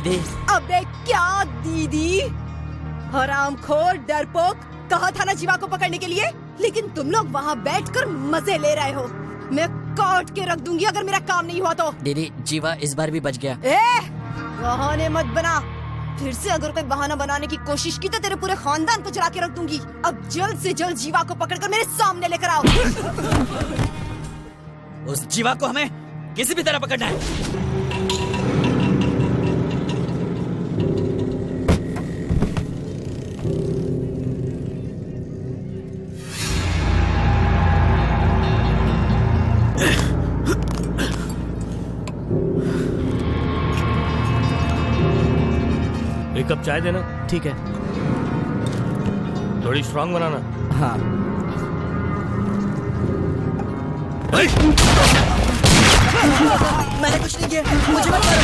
दीदी। अबे क्या दीदी? हरामखोर, डरपोक, कहा था ना जीवा को पकड़ने के लिए, लेकिन तुम लोग वहाँ बैठकर मजे ले रहे हो। मैं काट के रख दूंगी अगर मेरा काम नहीं हुआ तो। दीदी जीवा इस बार भी बच गया। बहाने मत बना, फिर से अगर कोई बहाना बनाने की कोशिश की तो तेरे पूरे खानदान को जला के रख दूंगी। अब जल्द से जल्द जीवा को पकड़कर मेरे सामने लेकर आओ। उस जीवा को हमें किसी भी तरह पकड़ना है। एक कप चाय देना। ठीक है। थोड़ी स्ट्रांग बनाना। हाँ। मैंने कुछ नहीं किया, मुझे मत मारो।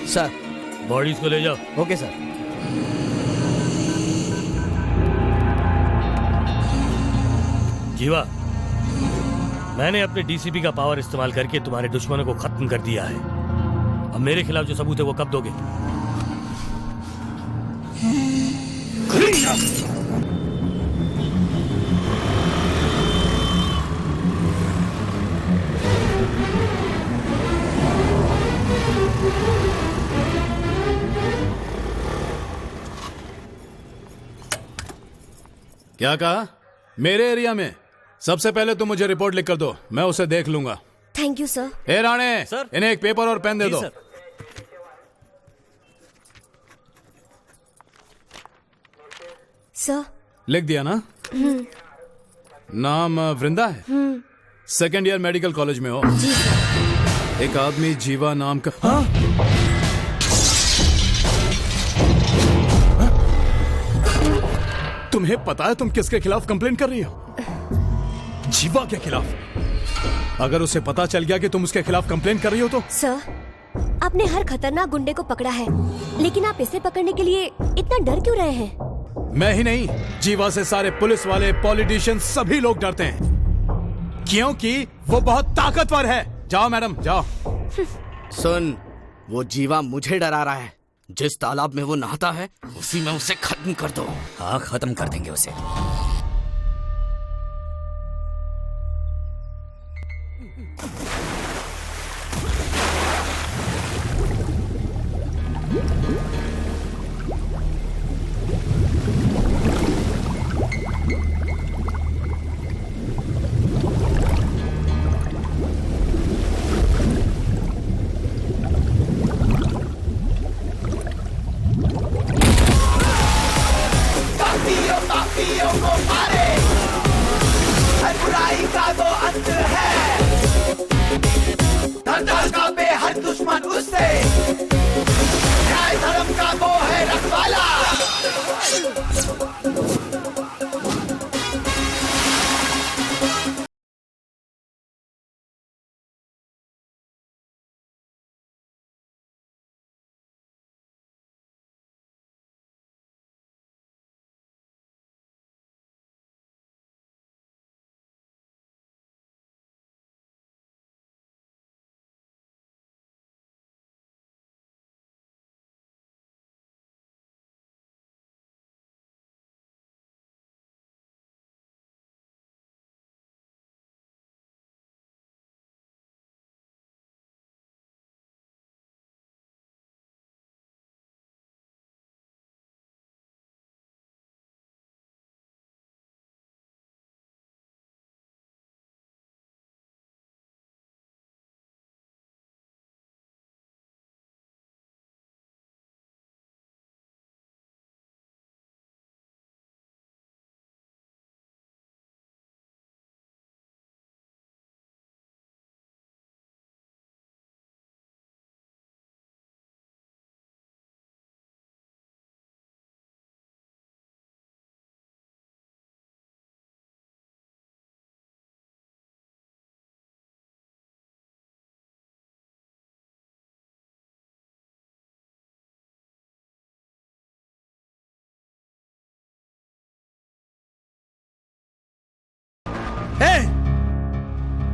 सर। बॉडीज को ले जाओ। Okay sir. जीवा, मैंने अपने डीसीपी का पावर इस्तेमाल करके तुम्हारे दुश्मनों को खत्म कर दिया है। अब मेरे खिलाफ जो सबूत है वो कब दोगे? क्या कहा? मेरे एरिया में? सबसे पहले तुम मुझे रिपोर्ट लिख कर दो, मैं उसे देख लूंगा। Thank you sir. A Rane, sir. इन्हें एक पेपर और पेन दे दो। सर। लिख दिया ना? नाम वृंदा है? सेकेंड ईयर मेडिकल कॉलेज में हो? जी सर। एक आदमी जीवा नाम का। हाँ? तुम्हें पता है तुम किसके खिलाफ कंप्लेंट कर रही हो? जीवा के खिलाफ। अगर उसे पता चल गया कि तुम उसके खिलाफ कंप्लेंट कर रही हो तो? सर, आपने हर खतरनाक गुंडे को पकड़ा है, लेकिन आप इसे पकड़ने के लिए इतना डर क्यों रहे हैं? मैं ही नहीं, जीवा से सारे पुलिस वाले, पॉलिटिशियन सभी लोग डरते हैं, क्योंकि वो बहुत ताकतवर है। जाओ मैडम, जाओ। सुन, वो जीवा मुझे डरा रहा है। जिस तालाब में वो नहाता है उसी में उसे खत्म कर दो। हाँ, खत्म कर देंगे उसे। दुश्मन उससे न्याय धर्म का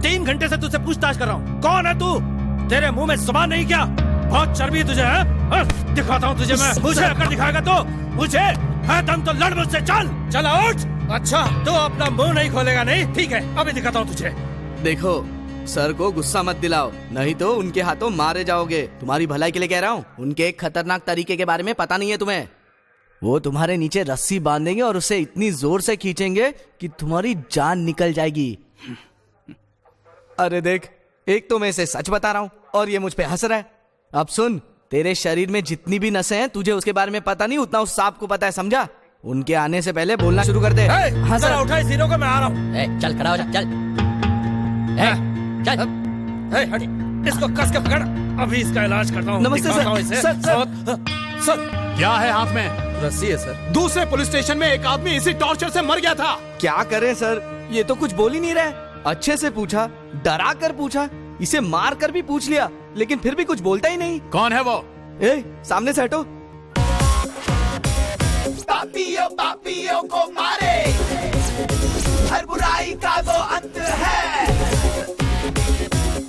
3 घंटे से तुझसे पूछताछ कर रहा हूँ, कौन है तू? तेरे मुंह में जुबान नहीं क्या? बहुत चर्बी है तुझे, है? दिखाता हूँ तुझे मैं। मुझे अगर दिखाएगा तो मुझे है दम तो लड़ मुझसे। चल उठ। अच्छा तो अपना मुंह नहीं खोलेगा, नहीं? ठीक है, अभी दिखाता हूँ तुझे। देखो, सर को गुस्सा मत दिलाओ, नहीं तो उनके हाथों मारे जाओगे। तुम्हारी भलाई के लिए कह रहा हूँ। उनके एक खतरनाक तरीके के बारे में पता नहीं है तुम्हें। वो तुम्हारे नीचे रस्सी बांधेंगे और उसे इतनी जोर से खींचेंगे कि तुम्हारी जान निकल जाएगी। अरे देख, एक तो मैं इसे सच बता रहा हूँ और ये मुझ पे हंस रहा है। अब सुन, तेरे शरीर में जितनी भी नसें हैं, तुझे उसके बारे में पता नहीं, उतना उस सांप को पता है, समझा? उनके आने से पहले बोलना शुरू कर दे। हाँ सर, उठा इस हीरो को, मैं आ रहा हूँ। चल खड़ा हो जा, चल चल। इसको कस के पकड़, अभी इसका इलाज करता हूँ। नमस्ते सर। सर क्या है हाथ में? रस्सी है सर। दूसरे पुलिस स्टेशन में एक आदमी इसी टॉर्चर से मर गया था। क्या करें सर, ये तो कुछ बोल ही नहीं रहे। अच्छे से पूछा, डरा कर पूछा, इसे मार कर भी पूछ लिया, लेकिन फिर भी कुछ बोलता ही नहीं। कौन है वो? सामने से हटो। पापियों को मारे, हर बुराई का वो अंत है।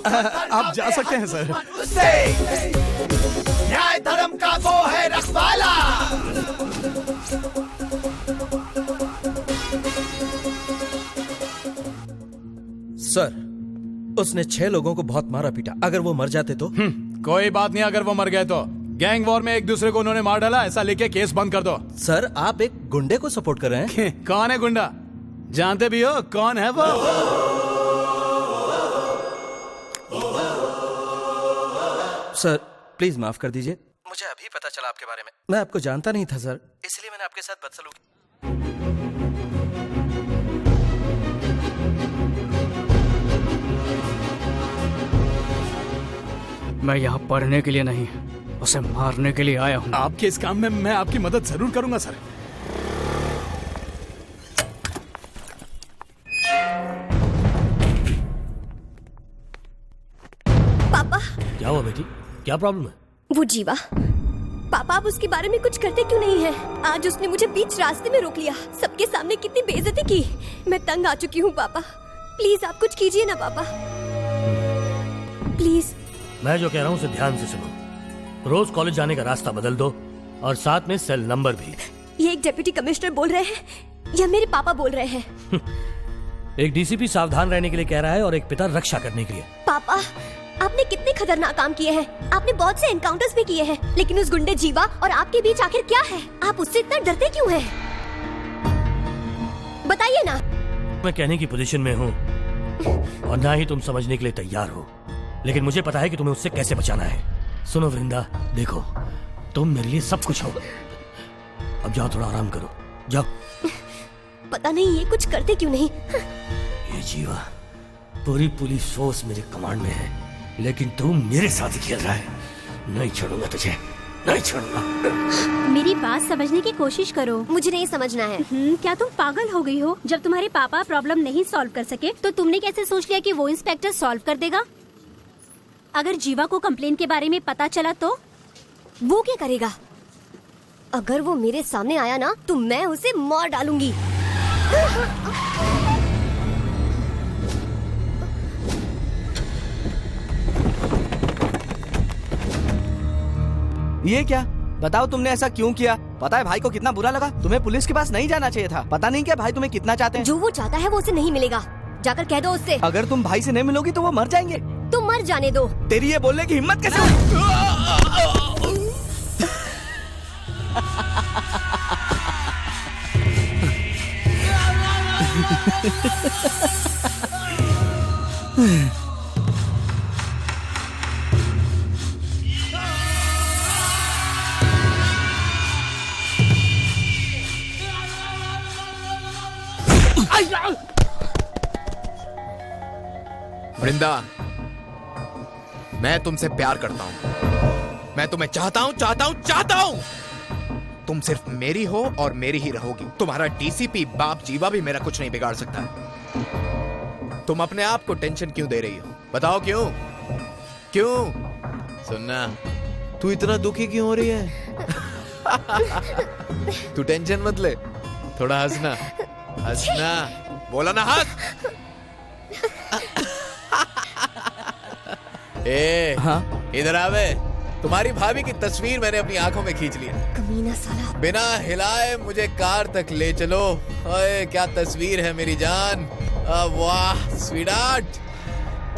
आप जा सकते हैं सर। न्याय धर्म का वो है रखवाला। सर, उसने 6 लोगों को बहुत मारा पीटा। अगर वो मर जाते तो? कोई बात नहीं, अगर वो मर गए तो। गैंग वॉर में एक दूसरे को उन्होंने मार डाला, ऐसा लिख के केस बंद कर दो। सर, आप एक गुंडे को सपोर्ट कर रहे हैं। कौन है गुंडा? जानते भी हो कौन है वो? सर प्लीज माफ कर दीजिए, मुझे अभी पता चला आपके बारे में। मैं आपको जानता नहीं था सर, इसलिए मैंने आपके साथ बदसलूकी। मैं यहाँ पढ़ने के लिए नहीं, उसे मारने के लिए आया हूँ। आपके इस काम में मैं आपकी मदद जरूर करूंगा सर। पापा। क्या हुआ बेटी, क्या प्रॉब्लम है? वो जीवा, पापा आप उसके बारे में कुछ करते क्यों नहीं है? आज उसने मुझे बीच रास्ते में रोक लिया, सबके सामने कितनी बेइज्जती की। मैं तंग आ चुकी हूँ पापा, प्लीज आप कुछ कीजिए ना पापा, प्लीज। मैं जो कह रहा हूँ उसे ध्यान से सुनो। रोज कॉलेज जाने का रास्ता बदल दो और साथ में सेल नंबर भी। ये एक डिप्टी कमिश्नर बोल रहे हैं या मेरे पापा बोल रहे हैं? एक डीसीपी सावधान रहने के लिए कह रहा है और एक पिता रक्षा करने के लिए। पापा आपने कितने खतरनाक काम किए हैं, आपने बहुत से एनकाउंटर्स भी किए हैं, लेकिन उस गुंडे जीवा और आपके बीच आखिर क्या है? आप उससे इतना डरते क्यों हैं? बताइए ना। मैं कहने की पोजीशन में हूँ और ना ही तुम समझने के लिए तैयार हो, लेकिन मुझे पता है कि तुम्हें उससे कैसे बचाना है। सुनो वृंदा, देखो तुम मेरे लिए सब कुछ हो। अब जाओ, थोड़ा आराम करो, जाओ। पता नहीं ये कुछ करते क्यों नहीं। ये जीवा, पूरी पुलिस फोर्स मेरे कमांड में है, लेकिन तू मेरे साथ ही खेल रहा है। नहीं छोड़ूंगा तुझे, नहीं छोड़ूंगा। मेरी बात समझने की कोशिश करो। मुझे नहीं समझना है। क्या तुम पागल हो गई हो? जब तुम्हारे पापा प्रॉब्लम नहीं सॉल्व कर सके तो तुमने कैसे सोच लिया कि वो इंस्पेक्टर सॉल्व कर देगा? अगर जीवा को कंप्लेन के बारे में पता चला तो? वो क्या करेगा? अगर वो मेरे सामने आया ना तो मैं उसे मार डालूंगी। ये क्या? बताओ तुमने ऐसा क्यों किया? पता है भाई को कितना बुरा लगा? तुम्हें पुलिस के पास नहीं जाना चाहिए था। पता नहीं क्या भाई तुम्हें कितना चाहते हैं। जो वो चाहता है वो उसे नहीं मिलेगा, जाकर कह दो उससे। अगर तुम भाई से नहीं मिलोगी तो वो मर जाएंगे। तुम मर जाने दो। तेरी ये बोलने की हिम्मत कैसे हुई? वृंदा, मैं तुमसे प्यार करता हूं। मैं तुम्हें चाहता हूं। तुम सिर्फ मेरी हो और मेरी ही रहोगी। तुम्हारा डीसीपी बाप जीवा भी मेरा कुछ नहीं बिगाड़ सकता। तुम अपने आप को टेंशन क्यों दे रही हो? बताओ क्यों? सुनना, तू इतना दुखी क्यों हो रही है? तू टेंशन मत ले, थोड़ा हंसना। बोला ना, हंस। ए, हाँ? इधर आवे। तुम्हारी भाभी की तस्वीर मैंने अपनी आंखों में खींच ली है। कमीना साला। बिना हिलाए मुझे कार तक ले चलो। ओए क्या तस्वीर है मेरी जान। वाह स्वीटार्ट,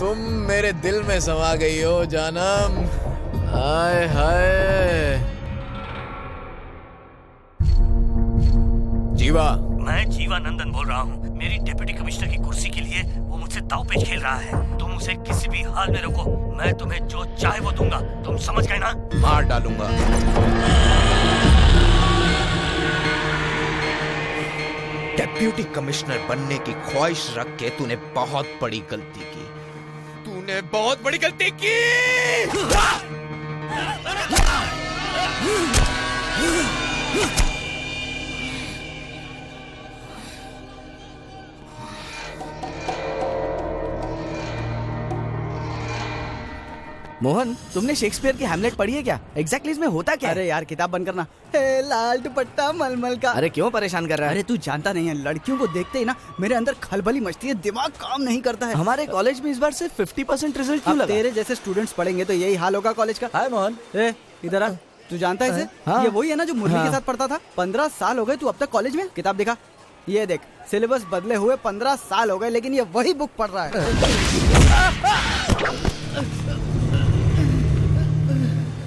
तुम मेरे दिल में समा गई हो जानम। हाय हाय। जीवा, मैं जीवा नंदन बोल रहा हूँ। मेरी डिप्टी कमिश्नर की कुर्सी के लिए वो मुझसे दांवपेच खेल रहा है। तुम उसे किसी भी हाल में रोको, मैं तुम्हें जो चाहे वो दूंगा। तुम समझ गए ना? मार डालूंगा। डेप्यूटी कमिश्नर बनने की ख्वाहिश रख के तूने बहुत बड़ी गलती की। तूने बहुत बड़ी गलती की। मोहन, तुमने शेक्सपियर की हैमलेट पढ़ी है क्या? एग्जैक्टली इसमें होता क्या? अरे यार किताब बंद करना। लाल दुपट्टा मलमल का। अरे क्यों परेशान कर रहा है? अरे तू जानता नहीं है, लड़कियों को देखते ही ना मेरे अंदर खलबली मचती है, दिमाग काम नहीं करता है। हमारे कॉलेज में इस बार सिर्फ 50% रिजल्ट क्यों लगा? तेरे जैसे स्टूडेंट्स पढ़ेंगे तो यही हाल होगा कॉलेज का। हाय मोहन। इधर आ। तू जानता है इसे? हाँ। ये वही है ना जो मुरली हाँ। के साथ पढ़ता था। 15 साल हो गए तू अब तक कॉलेज में। किताब दिखा। ये देख, सिलेबस बदले हुए 15 साल हो गए, लेकिन ये वही बुक पढ़ रहा है।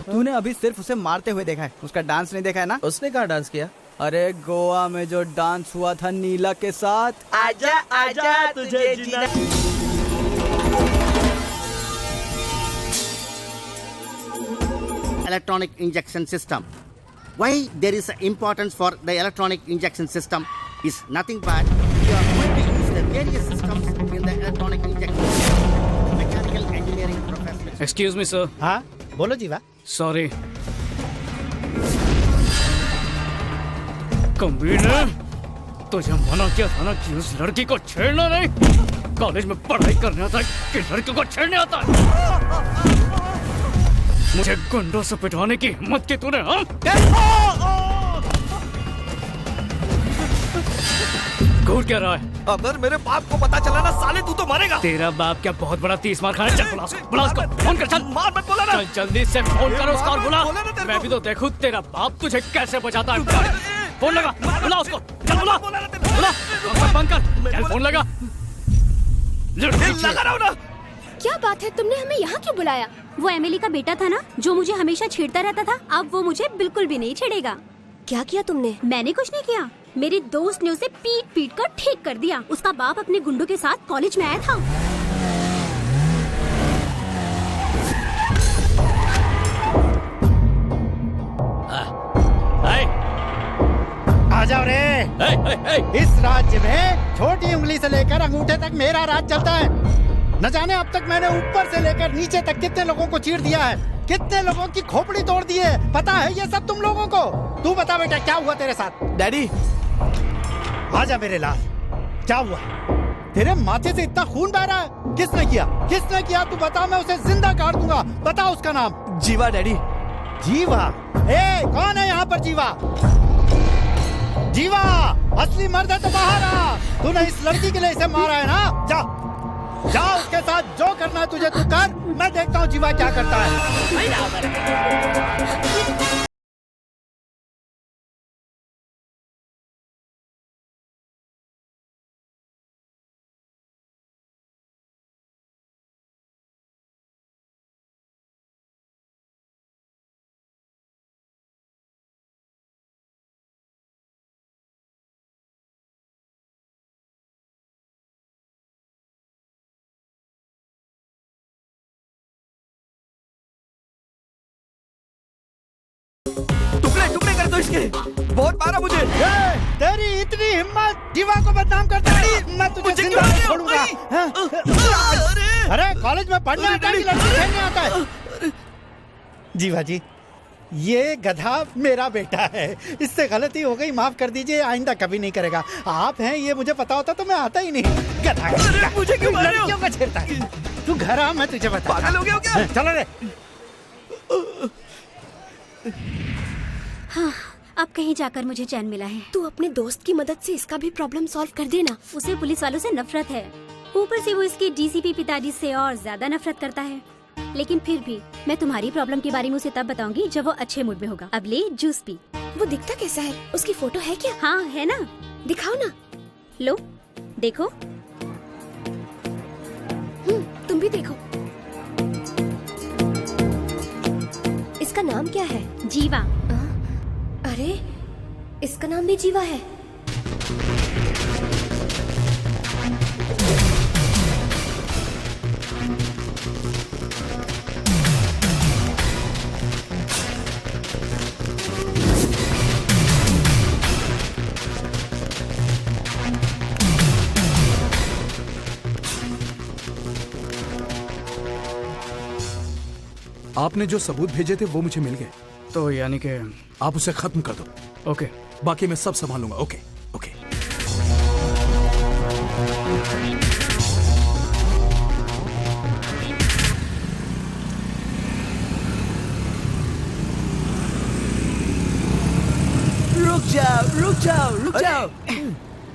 तूने अभी सिर्फ उसे मारते हुए देखा है, उसका डांस नहीं देखा है ना? उसने कहाँ डांस किया? अरे गोवा में जो डांस हुआ था नीला के साथ। आजा आजा तुझे जीना। Electronic injection system. Why there is an importance for the electronic injection system is nothing but you are going to use the various systems in the electronic injection system. Mechanical engineering professional. Excuse me sir. हाँ बोलो जीवा। Sorry. कमीने, तुझे मना किया था ना कि उस लड़की को छेड़ना नहीं। कॉलेज में पढ़ाई करने आता है कि लड़की को छेड़ने आता है? मुझे गुंडों से पिटवाने की हिम्मत की तूने? हाँ? घूर क्या रहा है? अगर मेरे बाप को पता चला ना साले तू तो मरेगा। तेरा बाप क्या बहुत बड़ा 30 मार खाना? चल बुला उसको, फोन कर। चल मार मत बोला ना। चल जल्दी से फोन करो उसका और बुला। मैं भी तो देखूं तेरा बाप तुझे कैसे बचाता है। फोन लगा, बुला उसको। चल बुला बंद कर। चल फोन लगा। लगा रहा हूं ना। क्या बात है, तुमने हमें यहाँ क्यों बुलाया? वो एमिली का बेटा था ना, जो मुझे हमेशा छेड़ता रहता था, अब वो मुझे बिल्कुल भी नहीं छेड़ेगा। क्या किया तुमने? मैंने कुछ नहीं किया, मेरी दोस्त ने उसे पीट पीट कर ठीक कर दिया। उसका बाप अपने गुंडों के साथ कॉलेज में आया था। आ जाओ रे। इस राज्य में छोटी उंगली से लेकर अंगूठे तक मेरा राज चलता है। न जाने अब तक मैंने ऊपर से लेकर नीचे तक कितने लोगों को चीर दिया है, कितने लोगों की खोपड़ी तोड़ दी है। पता है ये सब तुम लोगों को? तू बता बेटा क्या हुआ तेरे साथ? डैडी आजा मेरे लाल, क्या हुआ? तेरे माथे से इतना खून बह रहा है, किसने किया? किसने किया तू बता, मैं उसे जिंदा काट दूंगा। बता उसका नाम। जीवा। डैडी जीवा? ए कौन है यहाँ पर जीवा? जीवा असली मर्द है तो बाहर आ। तूने इस लड़की के लिए इसे मारा है ना? जा जा उसके साथ जो करना है तुझे तू कर। मैं देखता हूँ जीवा क्या करता है। टुकड़े टुकड़े कर दो इसके। बहुत मारा मुझे। तेरी इतनी हिम्मत जीवा को बदनाम करता है? मैं तुझे जिंदा नहीं छोड़ूंगा। अरे कॉलेज में पढ़ने आता है कि लड़की खेलने आता है? जीवा जी, ये गधा मेरा बेटा है, इससे गलती हो गई, माफ कर दीजिए, आइंदा कभी नहीं करेगा। आप हैं ये मुझे पता होता तो मैं आता ही नहीं। गधा मुझे क्यों मार रहे हो? लड़कियों का छेड़ता है। तू घर आ, मैं तुझे बता। पागल हो गया हो क्या? चलो रे। हाँ, अब कहीं जाकर मुझे चैन मिला है। तू अपने दोस्त की मदद से इसका भी प्रॉब्लम सॉल्व कर देना। उसे पुलिस वालों से नफरत है, ऊपर से वो इसके डीसीपी पिताजी से और ज्यादा नफरत करता है। लेकिन फिर भी मैं तुम्हारी प्रॉब्लम के बारे में उसे तब बताऊंगी जब वो अच्छे मूड में होगा। अब ले जूस पी। वो दिखता कैसा है? उसकी फोटो है क्या? हाँ है ना, दिखाओ ना। लो देखो। तुम भी देखो। इसका नाम क्या है? जीवा। अरे इसका नाम भी जीवा है। आपने जो सबूत भेजे थे वो मुझे मिल गए। तो यानी कि आप उसे खत्म कर दो। ओके, बाकी मैं सब संभालूंगा। Okay okay. रुक जाओ।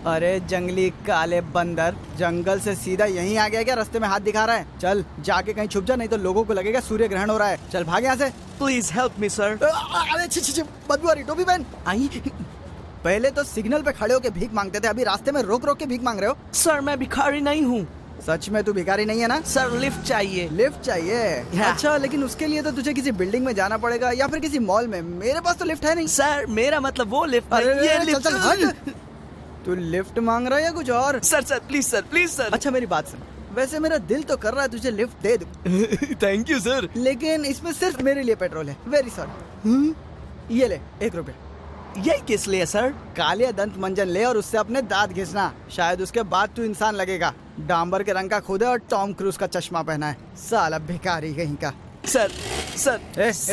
अरे जंगली काले बंदर, जंगल से सीधा यहीं आ गया क्या? रास्ते में हाथ दिखा रहा है। चल जाके कहीं छुप जा, नहीं तो लोगों को लगेगा सूर्य ग्रहण हो रहा है। चल भाग यहाँ से। Please help me sir. अरे छी बदबू आ रही। टोपी पहन। आई पहले तो सिग्नल पे खड़े होके भीख मांगते थे, अभी रास्ते में रोक रोक के भीख मांग रहे हो। सर मैं भिखारी नहीं हूँ। सच में तू भिखारी नहीं है ना? सर लिफ्ट चाहिए। लिफ्ट चाहिए? अच्छा, लेकिन उसके लिए तो तुझे किसी बिल्डिंग में जाना पड़ेगा या फिर किसी मॉल में। मेरे पास तो लिफ्ट है नहीं। सर मेरा मतलब वो लिफ्ट अरे ये चल लिफ्ट। चल हट। तू लिफ्ट मांग रहा है या कुछ और? Sir please sir. अच्छा मेरी बात सुन, वैसे मेरा दिल तो कर रहा है तुझे लिफ्ट दे दूं। थैंक यू सर, लेकिन इसमें सिर्फ मेरे लिए पेट्रोल है। Very sorry. ये ले 1 रुपया। ये किस लिए सर? कालिया दंत मंजन ले और उससे अपने दांत घिसना, शायद उसके बाद तू इंसान लगेगा। डांबर के रंग का खुद है और टॉम क्रूज का चश्मा पहना है। साला भिखारी कहीं का। सर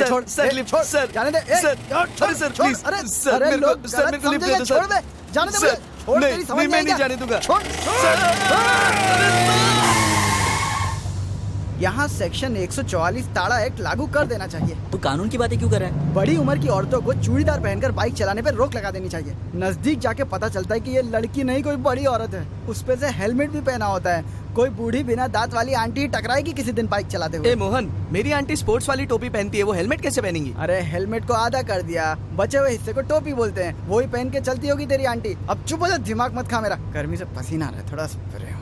छोड़ लिफ्ट सर, जाने दे। अरे सर प्लीज। अरे सर मेरे को लिफ्ट दे दो छोड़ दे, जाने दे। छोड़, तेरी समझ मैं नहीं जाने दूंगा। छोड़। यहाँ सेक्शन 144 ताड़ा एक्ट लागू कर देना चाहिए। तू कानून की बातें क्यों कर रहा है? बड़ी उम्र की औरतों को चूड़ीदार पहनकर बाइक चलाने पर रोक लगा देनी चाहिए। नजदीक जाके पता चलता है कि ये लड़की नहीं कोई बड़ी औरत है। उस पे से हेलमेट भी पहना होता है। कोई बूढ़ी बिना दांत वाली आंटी टकराएगी किसी दिन बाइक चलाते हुए। ए मोहन, मेरी आंटी स्पोर्ट्स वाली टोपी पहनती है, वो हेलमेट कैसे पहनेंगी? अरे हेलमेट को आधा कर दिया, बचे हुए हिस्से को टोपी बोलते हैं। वही पहन के चलती होगी तेरी आंटी। अब चुप हो जा, दिमाग मत खा मेरा। गर्मी से पसीना आ रहा है, थोड़ा स्प्रे।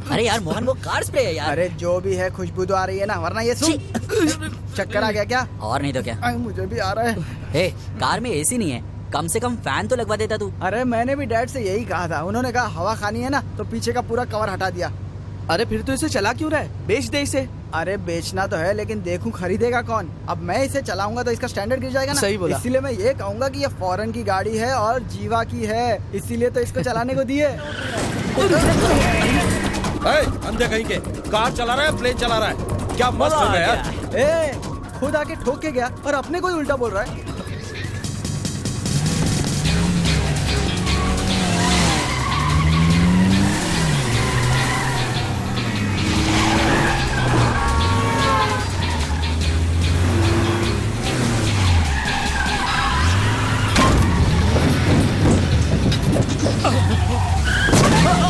अरे यार मोहन, वो कार स्प्रे है यार। अरे जो भी है, खुशबू तो आ रही है ना, वरना ये सुन। चक्कर आ गया क्या? और नहीं तो क्या। मुझे भी आ रहा है। कार में एसी नहीं है, कम से कम फैन तो लगवा देता तू। अरे मैंने भी डैड से यही कहा था, उन्होंने कहा हवा खानी है ना, तो पीछे का पूरा कवर हटा दिया। अरे फिर तो इसे चला क्यों रहा है? बेच दे इसे। अरे बेचना तो है, लेकिन देखूं खरीदेगा कौन। अब मैं इसे चलाऊंगा तो इसका स्टैंडर्ड गिर जाएगा ना। सही बोला। इसीलिए मैं ये कहूंगा कि ये फॉरेन की गाड़ी है और जीवा की है, इसीलिए तो इसको चलाने को दिए। अंधे कहीं के, कार चला रहा है, प्लेन चला रहा है, क्या मस्त हो गया यार। खुद आके ठोक के गया और अपने को ही उल्टा बोल रहा है।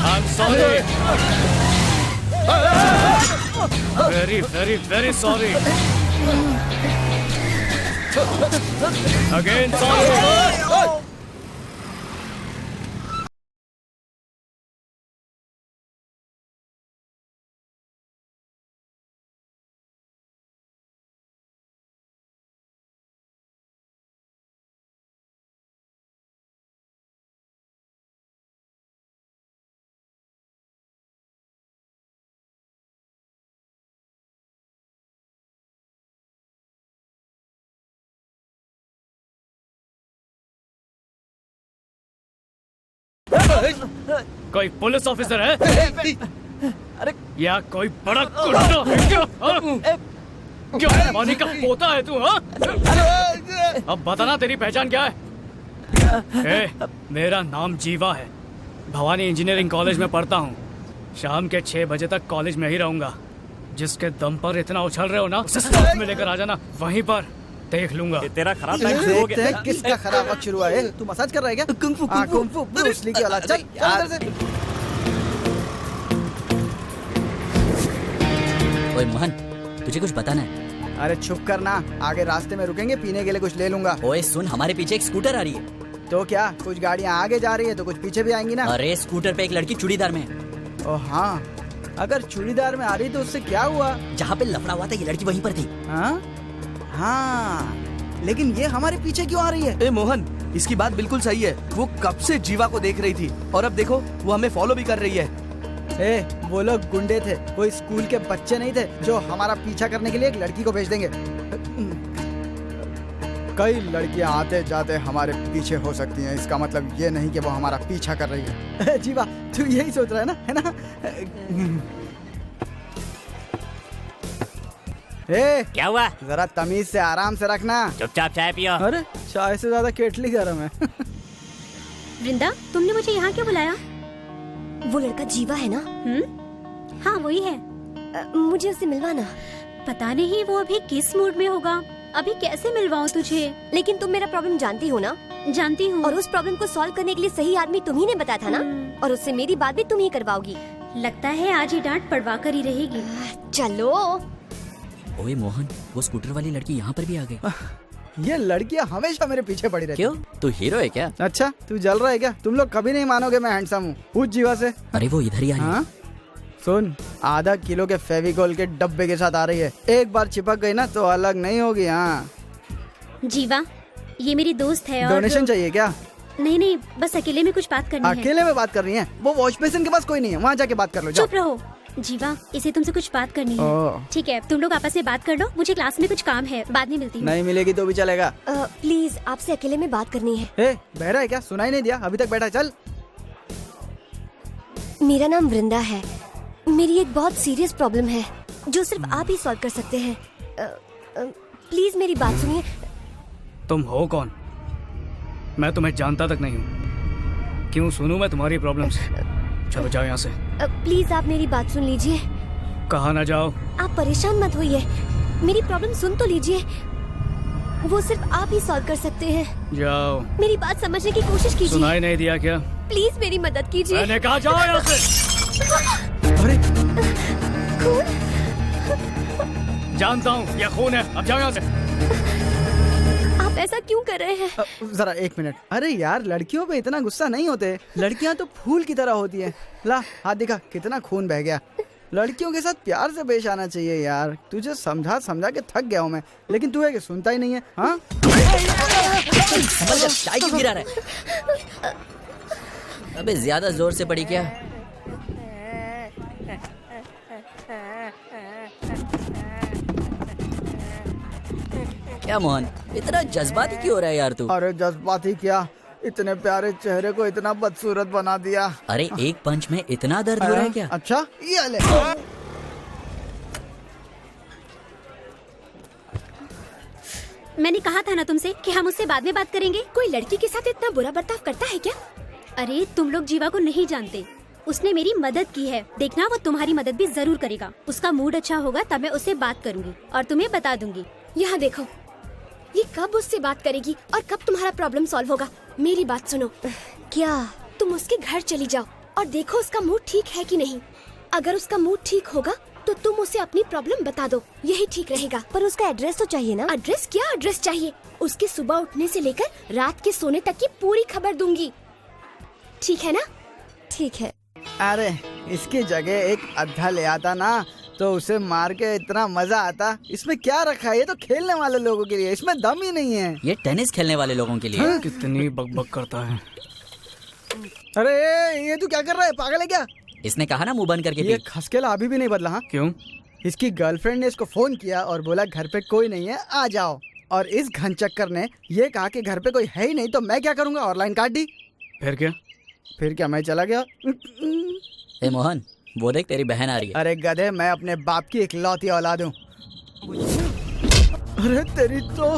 I'm sorry. Very sorry. Again sorry. कोई पुलिस ऑफिसर है? अरे या कोई बड़ा गुंडा है क्या? क्या मानी का पोता है तू? हाँ, अब बताना तेरी पहचान क्या है? मेरा नाम जीवा है, भवानी इंजीनियरिंग कॉलेज में पढ़ता हूँ। शाम के 6 बजे तक कॉलेज में ही रहूंगा। जिसके दम पर इतना उछल रहे हो ना, उसे साथ में लेकर आ जाना, वहीं पर देख लूंगा। तेरा खराब टाइम शुरू हो गया। किसका खराब वक्त शुरू है? तू मसाज कर रहा है क्या? कुंफू ब्रूस ली की औलाद। चल इधर से। ओए मोहन, तुझे कुछ बताना है? अरे चुप करना, आगे रास्ते में रुकेंगे, पीने के लिए कुछ ले लूंगा। ओए सुन, हमारे पीछे एक स्कूटर आ रही है। तो क्या, कुछ गाड़ियाँ आगे जा रही है तो कुछ पीछे भी आएंगी ना। अरे स्कूटर पे एक लड़की चूड़ीदार में है। ओ हाँ, अगर चूड़ीदार में आ रही तो उससे क्या हुआ? जहाँ पे लफड़ा हुआ था ये लड़की वहीं पर थी। हाँ, लेकिन ये हमारे पीछे क्यों आ रही है? ए मोहन, इसकी बात बिल्कुल सही है। वो कब से जीवा को देख रही थी और अब देखो वो हमें फॉलो भी कर रही है। वो लोग गुंडे थे, कोई स्कूल के बच्चे नहीं थे जो हमारा पीछा करने के लिए एक लड़की को भेज देंगे। कई लड़कियां आते जाते हमारे पीछे हो सकती हैं, इसका मतलब ये नहीं कि वो हमारा पीछा कर रही है। जीवा, तू यही सोच रहा है ना, है ना? क्या हुआ? जरा तमीज से आराम से रखना। चुपचाप चाय पियो। अरे चाय से ज्यादा केटली गर्म है। वृंदा, तुमने मुझे यहाँ क्यों बुलाया? वो लड़का जीवा है ना? हाँ वही है। मुझे उससे मिलवाना। पता नहीं वो अभी किस मूड में होगा। अभी कैसे मिलवाऊं तुझे? लेकिन तुम मेरा प्रॉब्लम जानती हो ना? जानती हूँ। और उस प्रॉब्लम को सॉल्व करने के लिए सही आदमी तुम ही ने बताया था ना? और उससे मेरी बात भी तुम ही करवाओगी। लगता है आज ही डांट पड़वा कर ही रहेगी। चलो। ओए मोहन, वो स्कूटर वाली लड़की यहाँ पर भी आ गई। ये लड़कियाँ हमेशा मेरे पीछे पड़ी रहती। क्यों? तू हीरो है क्या? अच्छा, तू जल रहा है क्या? तुम लोग कभी नहीं मानोगे मैं हैंडसम हूँ। पूछ जीवा से। अरे वो इधर ही आ रही है। सुन, आधा किलो के फेविकोल के डब्बे के साथ आ रही है। एक बार चिपक गई ना तो अलग नहीं होगी। हाँ जीवा, ये मेरी दोस्त है। डोनेशन चाहिए क्या? नहीं नहीं, बस अकेले में कुछ बात करनी है। अकेले में बात कर रही है? वो वॉश बेसिन के पास कोई नहीं है, वहाँ जाके बात कर लो। चुप रहो जीवा, इसे तुमसे कुछ बात करनी है। ठीक है, तुम लोग आपस में बात कर लो, मुझे क्लास में कुछ काम है, बाद में मिलती हूँ। नहीं मिलेगी तो भी चलेगा। प्लीज, आपसे अकेले में बात करनी है। बहरा है क्या? सुनाई नहीं दिया? अभी तक बैठा। चल। मेरा नाम वृंदा है। मेरी एक बहुत सीरियस प्रॉब्लम है जो सिर्फ आप ही सॉल्व कर सकते हैं। प्लीज मेरी बात सुनिए। तुम हो कौन? मैं तुम्हें जानता तक नहीं हूँ। क्यों सुनूं मैं तुम्हारी प्रॉब्लम्स? चलो जाओ यहाँ से। प्लीज आप मेरी बात सुन लीजिए। कहाँ ना जाओ? आप परेशान मत होइए, मेरी प्रॉब्लम सुन तो लीजिए। वो सिर्फ आप ही सॉल्व कर सकते हैं। जाओ। मेरी बात समझने की कोशिश कीजिए। सुनाई नहीं दिया क्या? प्लीज मेरी मदद कीजिए। मैंने कहा जाओ यहाँ से। अरे खून? जानता हूँ ये खून है, अब जाओ यहाँ से। आप ऐसा क्यों कर रहे हैं? जरा एक मिनट। अरे यार, लड़कियों पे इतना गुस्सा नहीं होते। लड़कियाँ तो फूल की तरह होती हैं। ला हाथ दिखा, कितना खून बह गया। लड़कियों के साथ प्यार से पेश आना चाहिए यार। तुझे समझा समझा के थक गया हूँ मैं, लेकिन तू है कि सुनता ही नहीं है। हाँ चाय क्यों गिरा रहा है? अबे ज्यादा जोर से पड़ी क्या? क्या मोहन, इतना जज्बाती क्यों हो रहा है यार तू? अरे जज्बाती क्या, इतने प्यारे चेहरे को इतना बदसूरत बना दिया। अरे एक पंच में इतना दर्द हो रहा है क्या? अच्छा, ये ले। मैंने कहा था ना तुमसे कि हम उससे बाद में बात करेंगे। कोई लड़की के साथ इतना बुरा बर्ताव करता है क्या? अरे तुम लोग जीवा को नहीं जानते, उसने मेरी मदद की है। देखना वो तुम्हारी मदद भी जरूर करेगा। उसका मूड अच्छा होगा तब मैं उससे बात करूंगी और तुम्हें बता दूंगी। यहाँ देखो, ये कब उससे बात करेगी और कब तुम्हारा प्रॉब्लम सॉल्व होगा? मेरी बात सुनो। क्या तुम उसके घर चली जाओ और देखो उसका मूड ठीक है कि नहीं। अगर उसका मूड ठीक होगा तो तुम उसे अपनी प्रॉब्लम बता दो, यही ठीक रहेगा। पर उसका एड्रेस तो चाहिए ना? एड्रेस क्या एड्रेस चाहिए? उसके सुबह उठने से लेकर रात के सोने तक की पूरी खबर दूंगी, ठीक है ना? ठीक है। अरे इसकी जगह एक अद्धा ले आता ना तो उसे मार के इतना मजा आता। इसमें क्या रखा है? ये तो खेलने वाले लोगों के लिए, इसमें दम ही नहीं है। ये टेनिस खेलने वाले लोगों के लिए। कितनी बकबक करता है। अरे ये तू क्या कर रहा है? पागल है क्या? इसने कहा ना मुंह बंद करके। ये खसकेला अभी भी नहीं बदला। हाँ क्यों? इसकी गर्लफ्रेंड ने इसको फोन किया और बोला घर पे कोई नहीं है, आ जाओ। और इस घनचक्कर ने ये कहा कि घर पे कोई है ही नहीं, तो मैं क्या करूँगा? और लाइन काट दी। फिर क्या? फिर क्या, मैं चला गया। ए मोहन, वो देख तेरी बहन आ रही है। अरे गधे, मैं अपने बाप की इकलौती औलाद हूँ। अरे तेरी तो,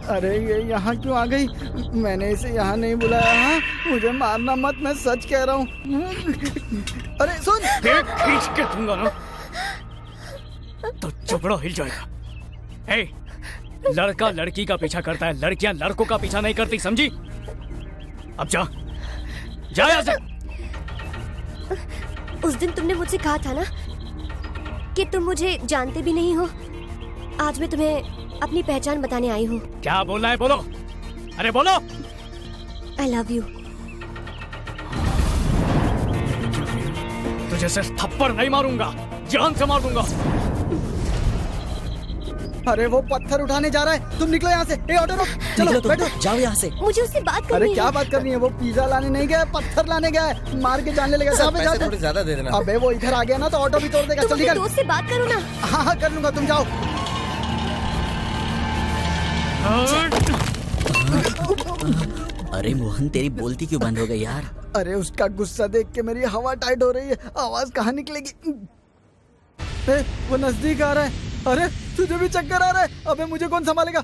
अरे ये यहाँ क्यों आ गई? मैंने इसे यहाँ नहीं बुलाया। हाँ मुझे मारना मत, मैं सच कह रहा हूँ। अरे सुन, खींच के दूंगा ना तो चपड़ा हिल जाएगा। ए, लड़का लड़की का पीछा करता है, लड़कियां लड़कों का पीछा नहीं करती, समझी? अब जा यहाँ से। उस दिन तुमने मुझसे कहा था ना कि तुम मुझे जानते भी नहीं हो आज मैं तुम्हें अपनी पहचान बताने आई हूँ। क्या बोलना है बोलो, अरे बोलो। I love you. तुझे सिर्फ थप्पड़ नहीं मारूंगा, जान से मार दूंगा। अरे वो पत्थर उठाने जा रहा है, तुम निकलो यहाँ से। ए ऑटो रोक, चलो बैठो, जाओ यहाँ से। मुझे उससे बात करनी है। अरे क्या बात करनी है? वो पिज्जा लाने नहीं गया, पत्थर लाने गया है, मार के जानने लगा। सर, पैसे थोड़े ज्यादा दे देना। अबे वो इधर आ गया ना तो ऑटो भी तोड़ देगा। तुम चल अपने निकल। दोस्त से बात करो ना। हाँ हाँ कर लूंगा, तुम जाओ। अरे मोहन, तेरी बोलती क्यों बंद हो गई यार? अरे उसका गुस्सा देख के मेरी हवा टाइट हो रही है, आवाज कहाँ निकलेगी? वो नजदीक आ रहा है। अरे तुझे भी चक्कर आ रहा है? अबे मुझे कौन संभालेगा?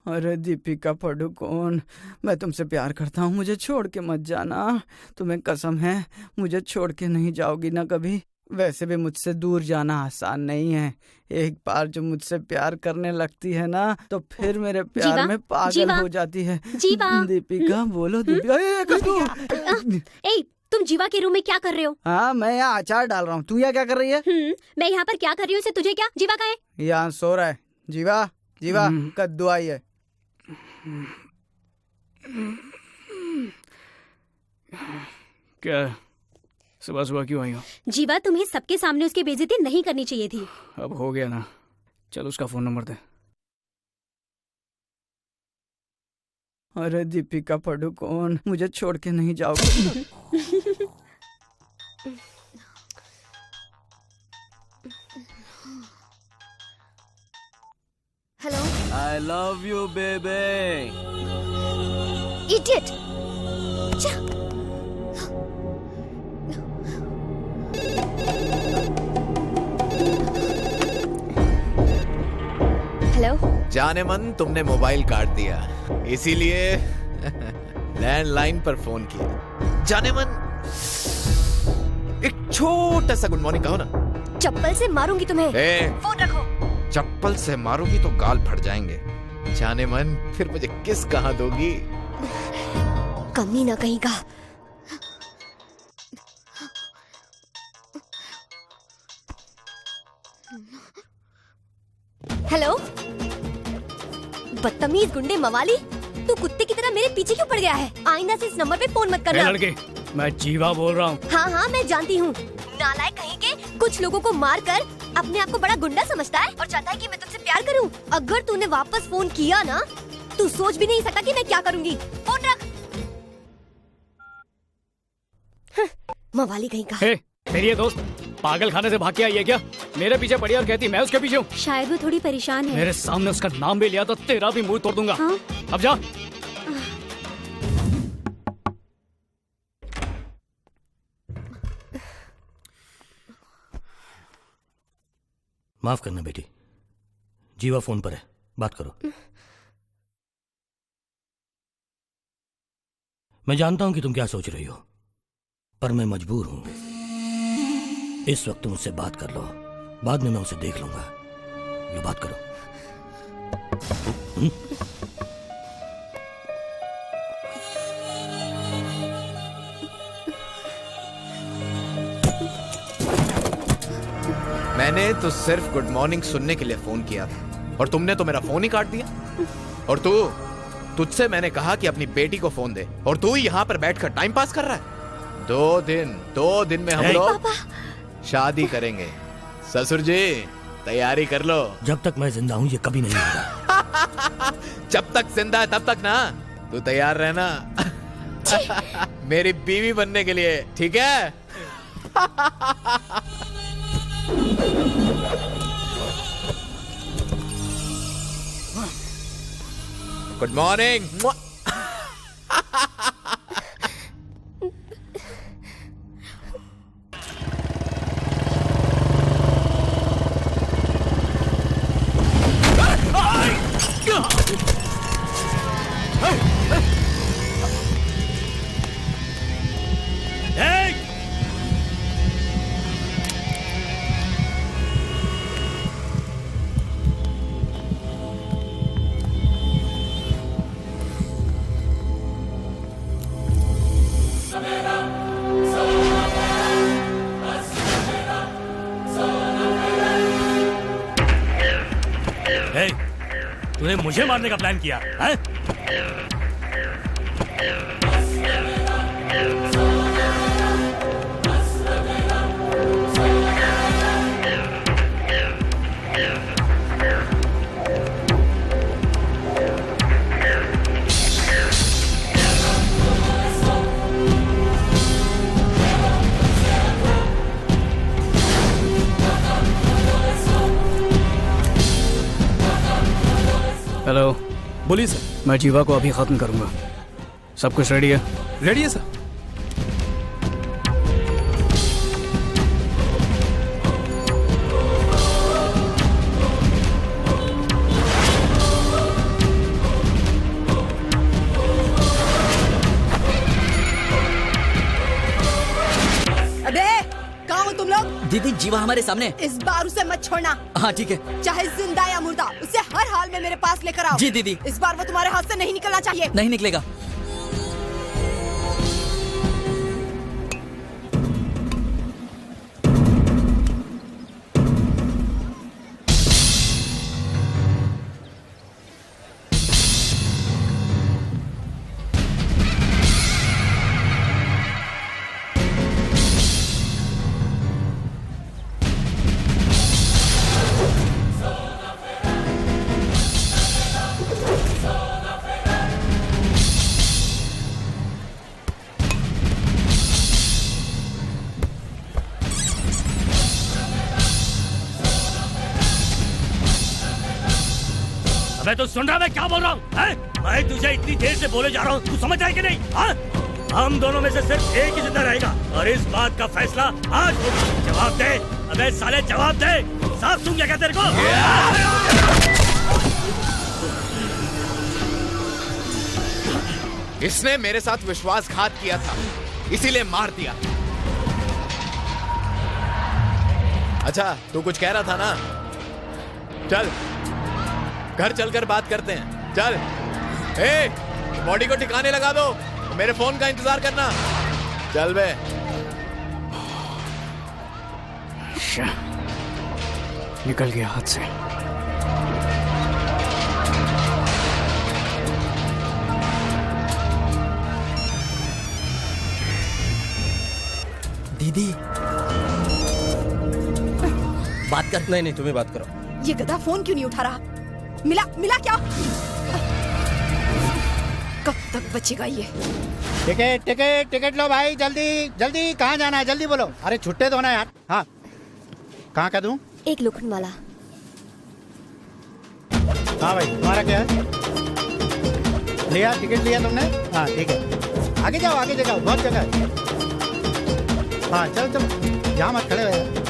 अरे दीपिका पादुकोण, मैं तुमसे प्यार करता हूँ, मुझे छोड़ के मत जाना। तुम्हें कसम है, मुझे छोड़ के नहीं जाओगी ना कभी। वैसे भी मुझसे दूर जाना आसान नहीं है। एक बार जो मुझसे प्यार करने लगती है ना तो फिर मेरे प्यार में पागल हो जाती है। दीपिका बोलो दीपिका। तुम जीवा के रूम में क्या कर रहे हो? हाँ, मैं यहाँ अचार डाल रहा हूँ। तू यहाँ क्या कर रही है? मैं यहाँ पर क्या कर रही हूँ, तुझे क्या? जीवा कहाँ है? यहाँ सो रहा है। जीवा जीवा कद्दू आई है। क्या सुबह सुबह क्यों आई हो? जीवा, तुम्हें सबके सामने उसकी बेइज्जती नहीं करनी चाहिए थी। अब हो गया ना, चल उसका फोन नंबर दे। अरे दीपिका पादुकोण, मुझे छोड़ के नहीं जाओगे? हेलो। आई लव यू बेबे। इडियट। हेलो। जाने मन तुमने मोबाइल काट दिया, इसीलिए लैंडलाइन पर फोन किया। जाने मन एक छोटा सा गुड मॉर्निंग कहो ना। चप्पल से मारूंगी तुम्हें। फोन रखो। चप्पल से मारूंगी तो गाल फट जाएंगे। जाने मन फिर मुझे किस कहाँ दोगी? कमी ना कहीं का। हेलो। बदतमीज गुंडे मवाली, तू कुत्ते की तरह मेरे पीछे क्यों पड़ गया है? आइंदा से इस नंबर पे फोन मत करना। लड़के, मैं जीवा बोल रहा हूँ। हाँ हाँ मैं जानती हूँ। नालायक कहीं के कुछ लोगों को मार कर अपने आप को बड़ा गुंडा समझता है और चाहता है कि मैं तुझसे प्यार करूँ। अगर तूने वापस फोन किया ना, तू सोच भी नहीं सकता कि मैं क्या करूँगी। फोन रख। मवाली कहीं का। मेरी ये दोस्त पागल खाने से भाग के आई है क्या? मेरे पीछे पड़ी और कहती मैं उसके पीछे हूँ। शायद वो थोड़ी परेशान है। मेरे सामने उसका नाम भी लिया तो तेरा भी मुंह तोड़ दूंगा। हाँ? अब जा। माफ करना बेटी, जीवा फोन पर है, बात करो। मैं जानता हूं कि तुम क्या सोच रही हो, पर मैं मजबूर हूं। इस वक्त तुम उससे बात कर लो, बाद में मैं उसे देख लूंगा। लो बात करो। मैंने तो सिर्फ गुड मॉर्निंग सुनने के लिए फोन किया था और तुमने तो मेरा फोन ही काट दिया। और तुझसे मैंने कहा कि अपनी बेटी को फोन दे और तू यहाँ पर बैठकर टाइम पास कर रहा है। 2 दिन में हम लोग शादी करेंगे। ससुर जी तैयारी कर लो। जब तक मैं जिंदा हूँ ये कभी नहीं होगा। जब तक जिंदा है तब तक ना, तू तैयार रहना मेरी बीवी बनने के लिए, ठीक है? Good morning. तूने मुझे मारने का प्लान किया है? हेलो, बोलिए सर। मैं जीवा को अभी खत्म करूंगा। सब कुछ रेडी है? रेडी है सर। अबे कहाँ हो तुम लोग? दीदी जीवा हमारे सामने। इस बार उसे मत छोड़ना। हाँ ठीक है। चाहे जिंदा या मुर्दा, उसे हर हाल में मेरे पास लेकर आओ। जी दीदी। इस बार वो तुम्हारे हाथ से नहीं निकलना चाहिए। नहीं निकलेगा। मैं तो सुन रहा, मैं क्या बोल रहा हूँ? मैं तुझे इतनी देर से बोले जा रहा हूँ, तू समझ रहा है कि नहीं? हाँ? हम दोनों में से सिर्फ एक ही जिंदा रहेगा और इस बात का फैसला आज होगा। जवाब दे, अबे साले जवाब दे। साफ सुन क्या तेरे को? इसने मेरे साथ विश्वासघात किया था, इसीलिए मार दिया। अच्छा, तू कुछ कह रहा था ना? चल घर चलकर बात करते हैं। चल। ए, बॉडी को ठिकाने लगा दो, मेरे फोन का इंतजार करना। चल बे। निकल गया हाथ से। दीदी बात कर। नहीं तुम्हें बात करो। ये गधा फोन क्यों नहीं उठा रहा? मिला क्या? कब तक बचेगा ये? टिकट टिकट टिकट लो भाई, जल्दी जल्दी। कहाँ जाना है जल्दी बोलो। अरे छुट्टे दो ना यार। हाँ, कहाँ का दूं? एक लोखंडवाला। हाँ भाई, तुम्हारा क्या है? लिया टिकट लिया तुमने? हाँ ठीक है, आगे जाओ आगे जाओ, बहुत जगह है। हाँ चलो चलो, यहाँ मत खड़े हो यार।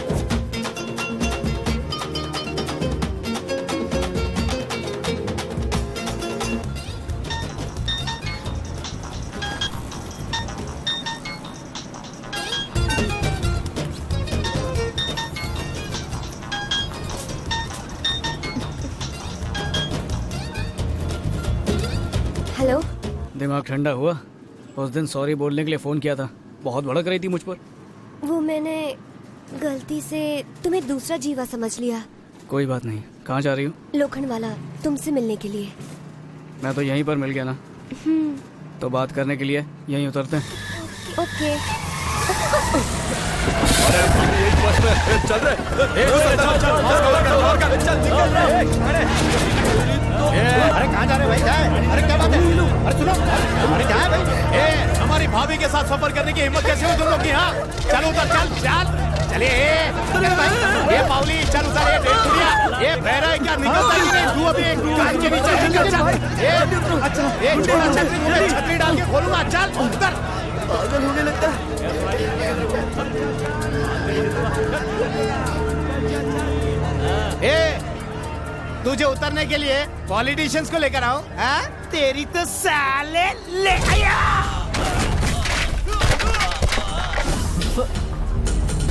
हेलो। दिमाग ठंडा हुआ? उस दिन सॉरी बोलने के लिए फोन किया था, बहुत भड़क रही थी मुझ पर। वो मैंने गलती से तुम्हें दूसरा जीवा समझ लिया। कोई बात नहीं। कहाँ जा रही हो? लोखंडवाला, तुमसे मिलने के लिए। मैं तो यहीं पर मिल गया ना। तो बात करने के लिए यहीं उतरते हैं। ओके। चल अरे कहाँ जा रहे भाई? जाए। अरे क्या बात है? अरे सुनो, अरे जाए भाई। हमारी भाभी के साथ सफर करने की हिम्मत कैसे हुई तुम लोग की? हाँ चल उतर, चल चल चलिए। ये पाउली चल उतर। ये देख दुनिया, ये बहरा है क्या? निकलता ही नहीं। तू अभी एक कान के नीचे निकल। चल एक छोटा छतरी मुझे छतरी डाल के खोलूंगा। चल उतर। पागल होने लगता है। तुझे उतरने के लिए पॉलिटिशियंस को लेकर आओ? हाँ तेरी तो साले ले आया।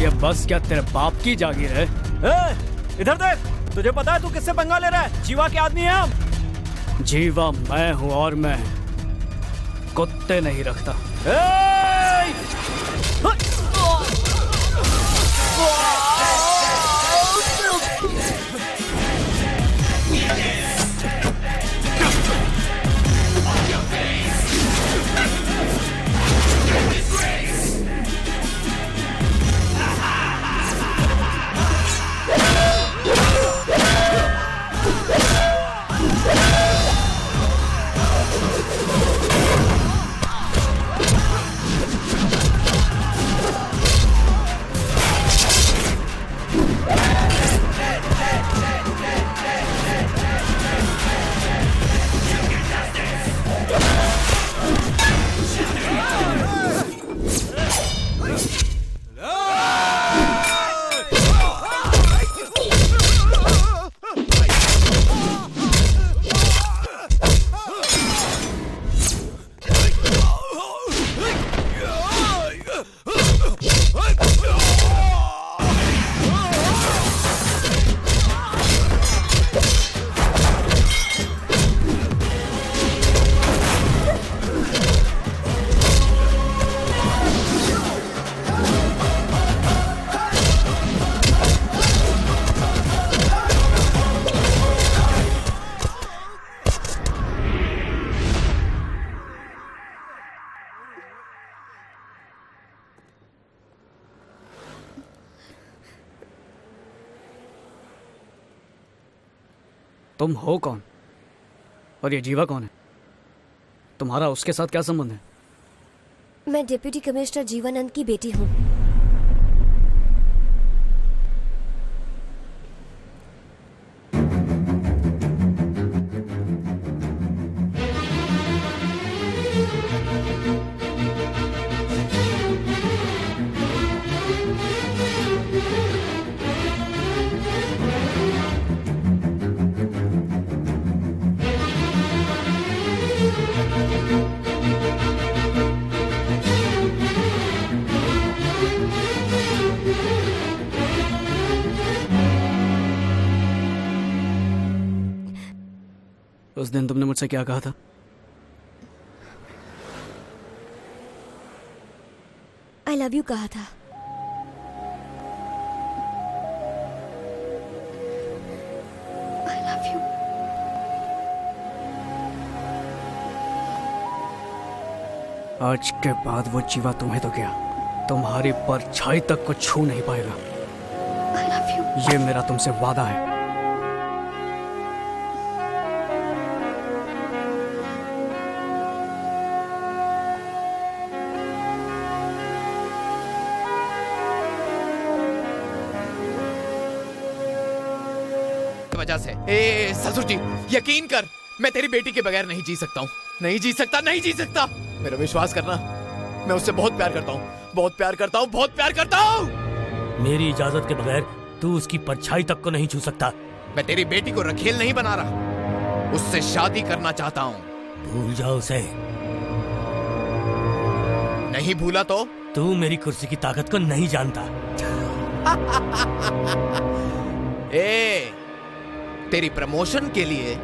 ये बस क्या तेरे बाप की जागीर है? इधर देख, तुझे पता है तू किससे पंगा ले रहा है? जीवा के आदमी है हम। जीवा मैं हूँ और मैं कुत्ते नहीं रखता। तुम हो कौन और ये जीवा कौन है? तुम्हारा उसके साथ क्या संबंध है? मैं डिप्टी कमिश्नर जीवानंद की बेटी हूँ। उस दिन तुमने मुझसे क्या कहा था? आई लव यू कहा था। I love you. आज के बाद वो जीवा तुम्हें तो क्या, तुम्हारी परछाई तक को छू नहीं पाएगा। I love you. ये मेरा तुमसे वादा है। वजह से ए ससुर जी, यकीन कर, मैं तेरी बेटी के बगैर नहीं जी सकता हूँ। नहीं जी सकता, नहीं जी सकता। मेरा विश्वास करना, मैं उससे बहुत प्यार करता हूँ, बहुत प्यार करता हूँ, बहुत प्यार करता हूँ। मेरी इजाजत के बगैर तू उसकी परछाई तक को नहीं छू सकता। मैं तेरी बेटी को रखेल नहीं बना रहा, उससे शादी करना चाहता हूँ। भूल जाओ उसे। नहीं भूला तो? तू मेरी कुर्सी की ताकत को नहीं जानता। ए, तेरी प्रमोशन के लिए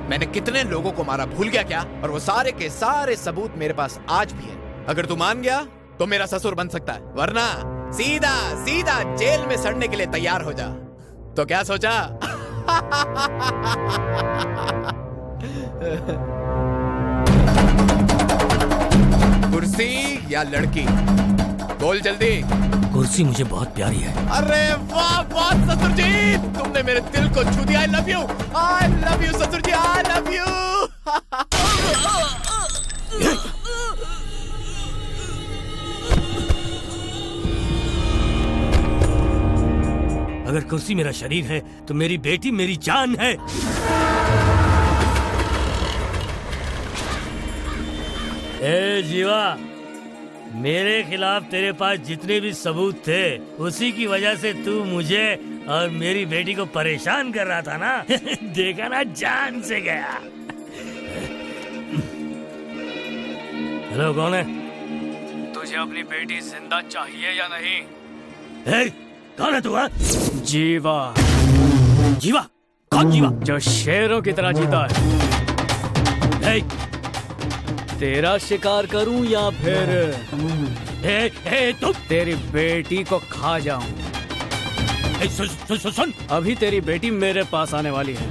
मैंने कितने लोगों को मारा भूल गया क्या? और वो सारे के सारे सबूत मेरे पास आज भी है। अगर तू मान गया तो मेरा ससुर बन सकता है, वरना सीधा सीधा जेल में सड़ने के लिए तैयार हो जा। तो क्या सोचा? कुर्सी या लड़की, बोल जल्दी। कुर्सी मुझे बहुत प्यारी है। अरे वाह वाह ससुर जी, तुमने मेरे दिल को छू दिया। I love you, I love you ससुर जी, आई लव यू। अगर कुर्सी मेरा शरीर है तो मेरी बेटी मेरी जान है। ए जीवा, मेरे खिलाफ तेरे पास जितने भी सबूत थे उसी की वजह से तू मुझे और मेरी बेटी को परेशान कर रहा था ना। देखा ना, जान से गया। हेलो, कौन है? तुझे अपनी बेटी जिंदा चाहिए या नहीं? ए, कौन है तू? जीवा। जीवा? कौन जीवा? जो शेरों की तरह जीता है। तेरा शिकार करूं या फिर तुम? तेरी बेटी को खा जाऊं? सुन, अभी तेरी बेटी मेरे पास आने वाली है।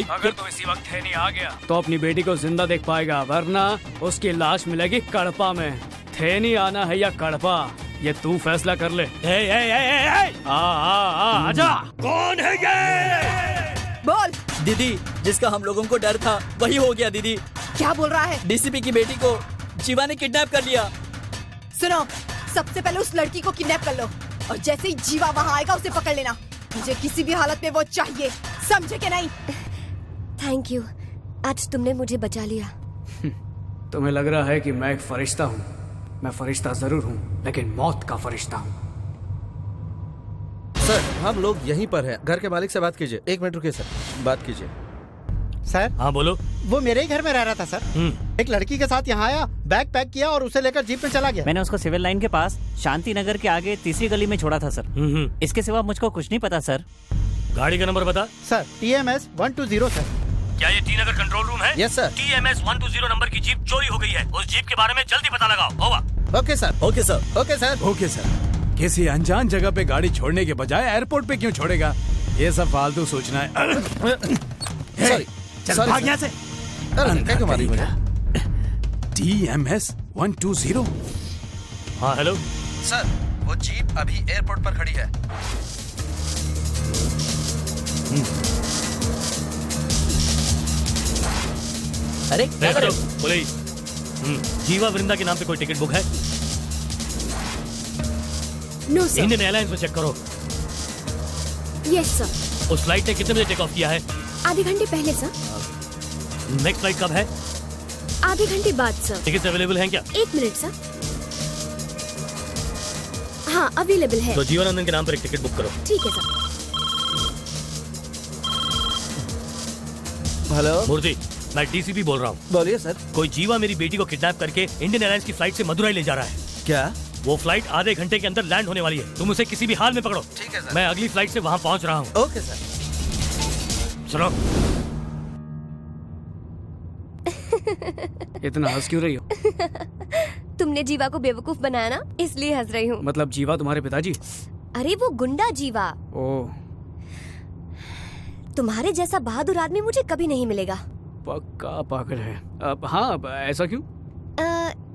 अगर तू इसी वक्त थेनी आ गया तो अपनी बेटी को जिंदा देख पाएगा, वरना उसकी लाश मिलेगी कड़पा में। थेनी आना है या कड़पा, ये तू फैसला कर ले। आजा। कौन है ये? बोल। दीदी, जिसका हम लोगों को डर था वही हो गया। दीदी, क्या बोल रहा है? डीसीपी की बेटी को जीवा ने किडनैप कर लिया। सुनो, सबसे पहले उस लड़की को किडनैप कर लो और जैसे ही जीवा वहाँ आएगा उसे पकड़ लेना। मुझे किसी भी हालत में वो चाहिए, समझे कि नहीं? थैंक यू, आज तुमने मुझे बचा लिया। तुम्हें लग रहा है कि मैं एक फरिश्ता हूँ। मैं फरिश्ता जरूर हूँ, लेकिन मौत का फरिश्ता हूँ। सर, हम लोग यहीं पर हैं। घर के मालिक से बात कीजिए। 1 मिनट रुकिए सर, बात कीजिए। सर। हाँ बोलो। वो मेरे ही घर में रह रहा था सर। एक लड़की के साथ यहाँ आया, बैग पैक किया और उसे लेकर जीप में चला गया। मैंने उसको सिविल लाइन के पास शांति नगर के आगे तीसरी गली में छोड़ा था सर। इसके सिवा मुझको कुछ नहीं पता सर। गाड़ी का नंबर बता। Sir, TMS 120 sir. क्या ये टी नगर कंट्रोल रूम है? Yes sir. TMS 120 नंबर की जीप चोरी हो गई है। उस जीप के बारे में जल्दी पता लगाओ। Over. Okay sir. Okay sir. Okay sir. Okay sir. किसी अनजान जगह पे गाड़ी छोड़ने के बजाय एयरपोर्ट पे क्यों छोड़ेगा? ये सब फालतू सोचना है। सॉरी, चल भाग यहाँ से। क्या क्यों मारी मुझे? TMS 120। हाँ हेलो सर, वो जीप अभी एयरपोर्ट पर खड़ी है। अरे क्या कर रहे हो? पुलिस। जीवा वृंदा के नाम पे कोई टिकट बुक है? No sir. इंडियन एयरलाइंस में चेक करो। Yes sir. उस फ्लाइट ने कितने बजे टेक ऑफ किया है? आधे घंटे पहले सर। नेक्स्ट फ्लाइट कब है? आधे घंटे बाद सर। टिकट अवेलेबल हैं क्या? 1 मिनट सर। हाँ अवेलेबल है। तो जीवानंदन के नाम पर एक टिकट बुक करो। ठीक है सर। हेलो मूर्ति, मैं डीसीपी बोल रहा हूँ। बोलिए सर। कोई जीवा मेरी बेटी को किडनैप करके इंडियन एयरलाइंस की फ्लाइट से मदुरई ले जा रहा है। क्या? वो फ्लाइट आधे घंटे के अंदर लैंड होने वाली है। तुम उसे किसी भी हाल में पकड़ो। ठीक है सर। मैं अगली फ्लाइट से वहाँ पहुँच रहा हूँ। Okay sir. सुनो। इतना हंस क्यों रही हो? तुमने जीवा को बेवकूफ बनाया ना, इसलिए हंस रही हूँ। मतलब जीवा तुम्हारे पिताजी? अरे वो गुंडा जीवा। ओह, तुम्हारे जैसा बहादुर आदमी मुझे कभी नहीं मिलेगा। पक्का पागल है। अब हाँ, अब ऐसा क्यों?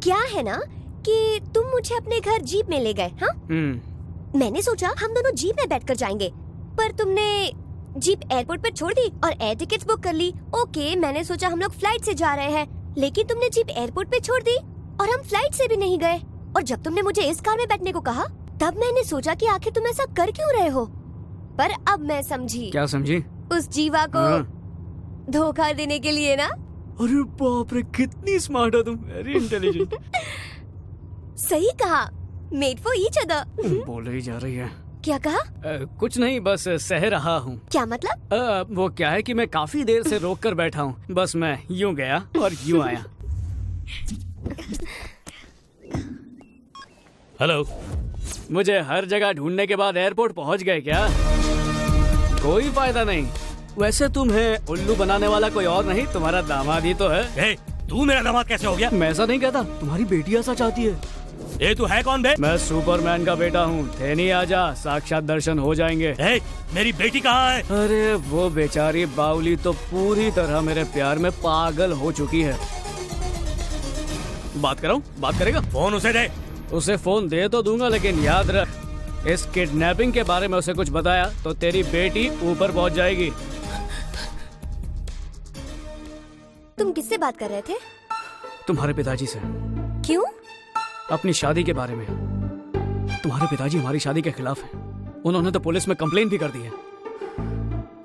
क्या है ना कि तुम मुझे अपने घर जीप में ले गए। हाँ, मैंने सोचा हम दोनों जीप में बैठकर जाएंगे, पर तुमने जीप एयरपोर्ट पर छोड़ दी और एयर टिकट्स बुक कर ली। ओके, मैंने सोचा हम लोग फ्लाइट से जा रहे हैं, लेकिन तुमने जीप एयरपोर्ट पे छोड़ दी और हम फ्लाइट से भी नहीं गए। और जब तुमने मुझे इस कार में बैठने को कहा, तब मैंने सोचा कि आखिर तुम ऐसा कर क्यों रहे हो। पर अब मैं समझी। क्या समझी? उस जीवा को धोखा देने के लिए ना। अरे बाप रे, कितनी स्मार्ट हो तुम। Very intelligent. सही कहा, मेड फॉर ईच अदर। बोले ही जा रही है। क्या कहा? कुछ नहीं, बस सह रहा हूँ। क्या मतलब? वो क्या है कि मैं काफी देर से रोक कर बैठा हूँ। बस मैं यूँ गया और यूँ आया। हेलो। मुझे हर जगह ढूंढने के बाद एयरपोर्ट पहुँच गए क्या? कोई फायदा नहीं। वैसे तुम्हें उल्लू बनाने वाला कोई और नहीं, तुम्हारा दामाद ही तो है। तू मेरा दामाद कैसे हो गया? मैं ऐसा नहीं कहता, तुम्हारी बेटी ऐसा चाहती है। ये तू है कौन बे? मैं सुपरमैन का बेटा हूँ। थे नहीं, आजा, साक्षात दर्शन हो जाएंगे। मेरी बेटी कहाँ है? अरे वो बेचारी बाउली तो पूरी तरह मेरे प्यार में पागल हो चुकी है। बात कराऊं? बात करेगा? फोन उसे दे। उसे फोन दे तो दूंगा, लेकिन याद रख, इस किडनैपिंग के बारे में उसे कुछ बताया तो तेरी बेटी ऊपर पहुंच जाएगी। तुम किससे बात कर रहे थे? तुम्हारे पिताजी से। क्यों? अपनी शादी के बारे में। तुम्हारे पिताजी हमारी शादी के खिलाफ हैं। उन्होंने तो पुलिस में कंप्लेन भी कर दी है।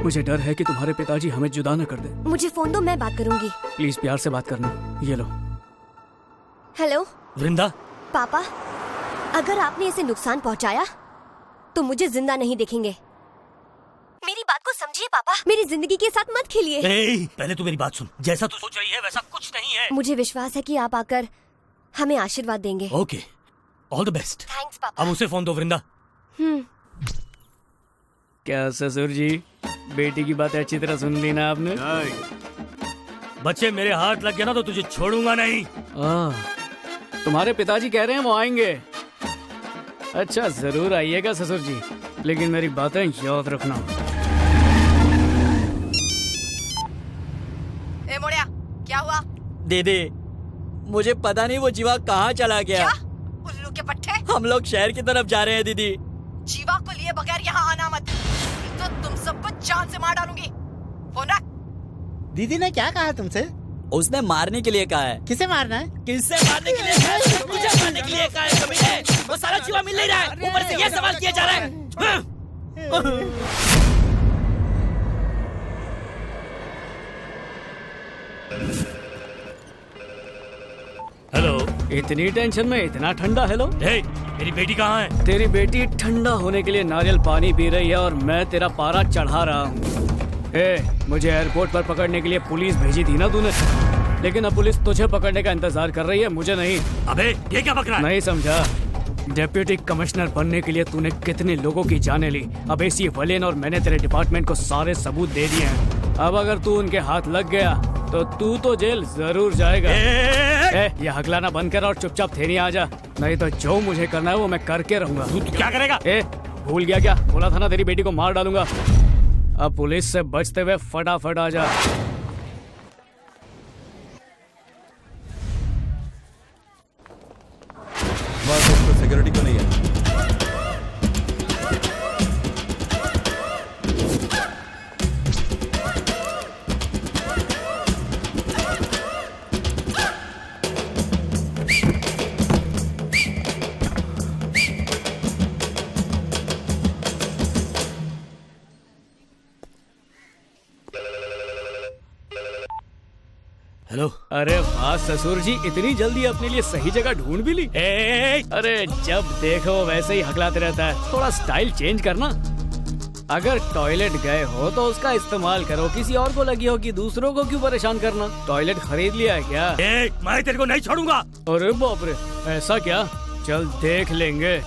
मुझे डर है कि तुम्हारे पिताजी हमें जुदा न कर दे। मुझे फोन दो, मैं बात करूंगी। प्लीज प्यार से बात करना। ये लो। हेलो वृंदा। पापा, अगर आपने इसे नुकसान पहुंचाया तो मुझे जिंदा नहीं देखेंगे। मेरी बात को समझिए पापा, मेरी जिंदगी के साथ मत खेलिए। पहले तू मेरी बात सुन। जैसा तू सोच रही है वैसा कुछ नहीं है। मुझे विश्वास है कि आप आकर हमें आशीर्वाद देंगे। Okay, all the best. Thanks पापा। अब उसे फोन दो वृंदा। क्या ससुर जी, बेटी की बातें अच्छी तरह सुन ली ना आपने? बच्चे मेरे हाथ लग गया ना तो तुझे छोड़ूंगा नहीं। तुम्हारे पिताजी कह रहे हैं वो आएंगे। अच्छा, जरूर आइएगा ससुर जी, लेकिन मेरी बातें याद रखना। ए मोड़िया, क्या हुआ? दीदी, मुझे पता नहीं वो जीवा कहाँ चला गया। क्या? उल्लू के पट्टे? हम लोग शहर की तरफ जा रहे हैं दीदी। जीवा को लिए बगैर यहाँ आना मत, तो तुम सबको जान से मार डालूंगी। फोन रख। दीदी ने क्या कहा तुमसे? उसने मारने के लिए कहा है। किसे मारना है? किससे मारने के लिए कहा है? मुझे मारने के लिए कहा है। कमीने, वो सारा जीवा मिल नहीं रहा है, ऊपर से ये सवाल किया जा रहा है। हेलो। इतनी टेंशन में इतना ठंडा हेलो? मेरी बेटी कहाँ है? तेरी बेटी ठंडा होने के लिए नारियल पानी पी रही है और मैं तेरा पारा चढ़ा रहा हूँ। मुझे एयरपोर्ट पर पकड़ने के लिए पुलिस भेजी थी ना तूने, लेकिन अब पुलिस तुझे पकड़ने का इंतजार कर रही है, मुझे नहीं। अबे ये क्या बक रहा है? नहीं समझा? डिप्टी कमिश्नर बनने के लिए तूने कितने लोगों की जाने ली। अब एसी वलेन और मैंने तेरे डिपार्टमेंट को सारे सबूत दे दिए हैं। अब अगर तू उनके हाथ लग गया तो तू तो जेल जरूर जाएगा। ये हकलाना बंद कर और चुपचाप थेनी आ जा, नहीं तो जो मुझे करना है वो मैं करके रहूंगा। तू क्या करेगा? भूल गया क्या? बोला था ना तेरी बेटी को मार डालूंगा। अब पुलिस से बचते हुए फटाफट आ जा। बस उसको सिक्योरिटी को नहीं है। हेलो। अरे वाह ससुर जी, इतनी जल्दी अपने लिए सही जगह ढूंढ भी ली। अरे जब देखो वैसे ही हकलाते रहता है, थोड़ा स्टाइल चेंज करना। अगर टॉयलेट गए हो तो उसका इस्तेमाल करो, किसी और को लगी हो कि दूसरों को क्यों परेशान करना। टॉयलेट खरीद लिया है क्या? मैं तेरे को नहीं छोड़ूंगा। अरे बाप रे, ऐसा क्या? चल देख लेंगे।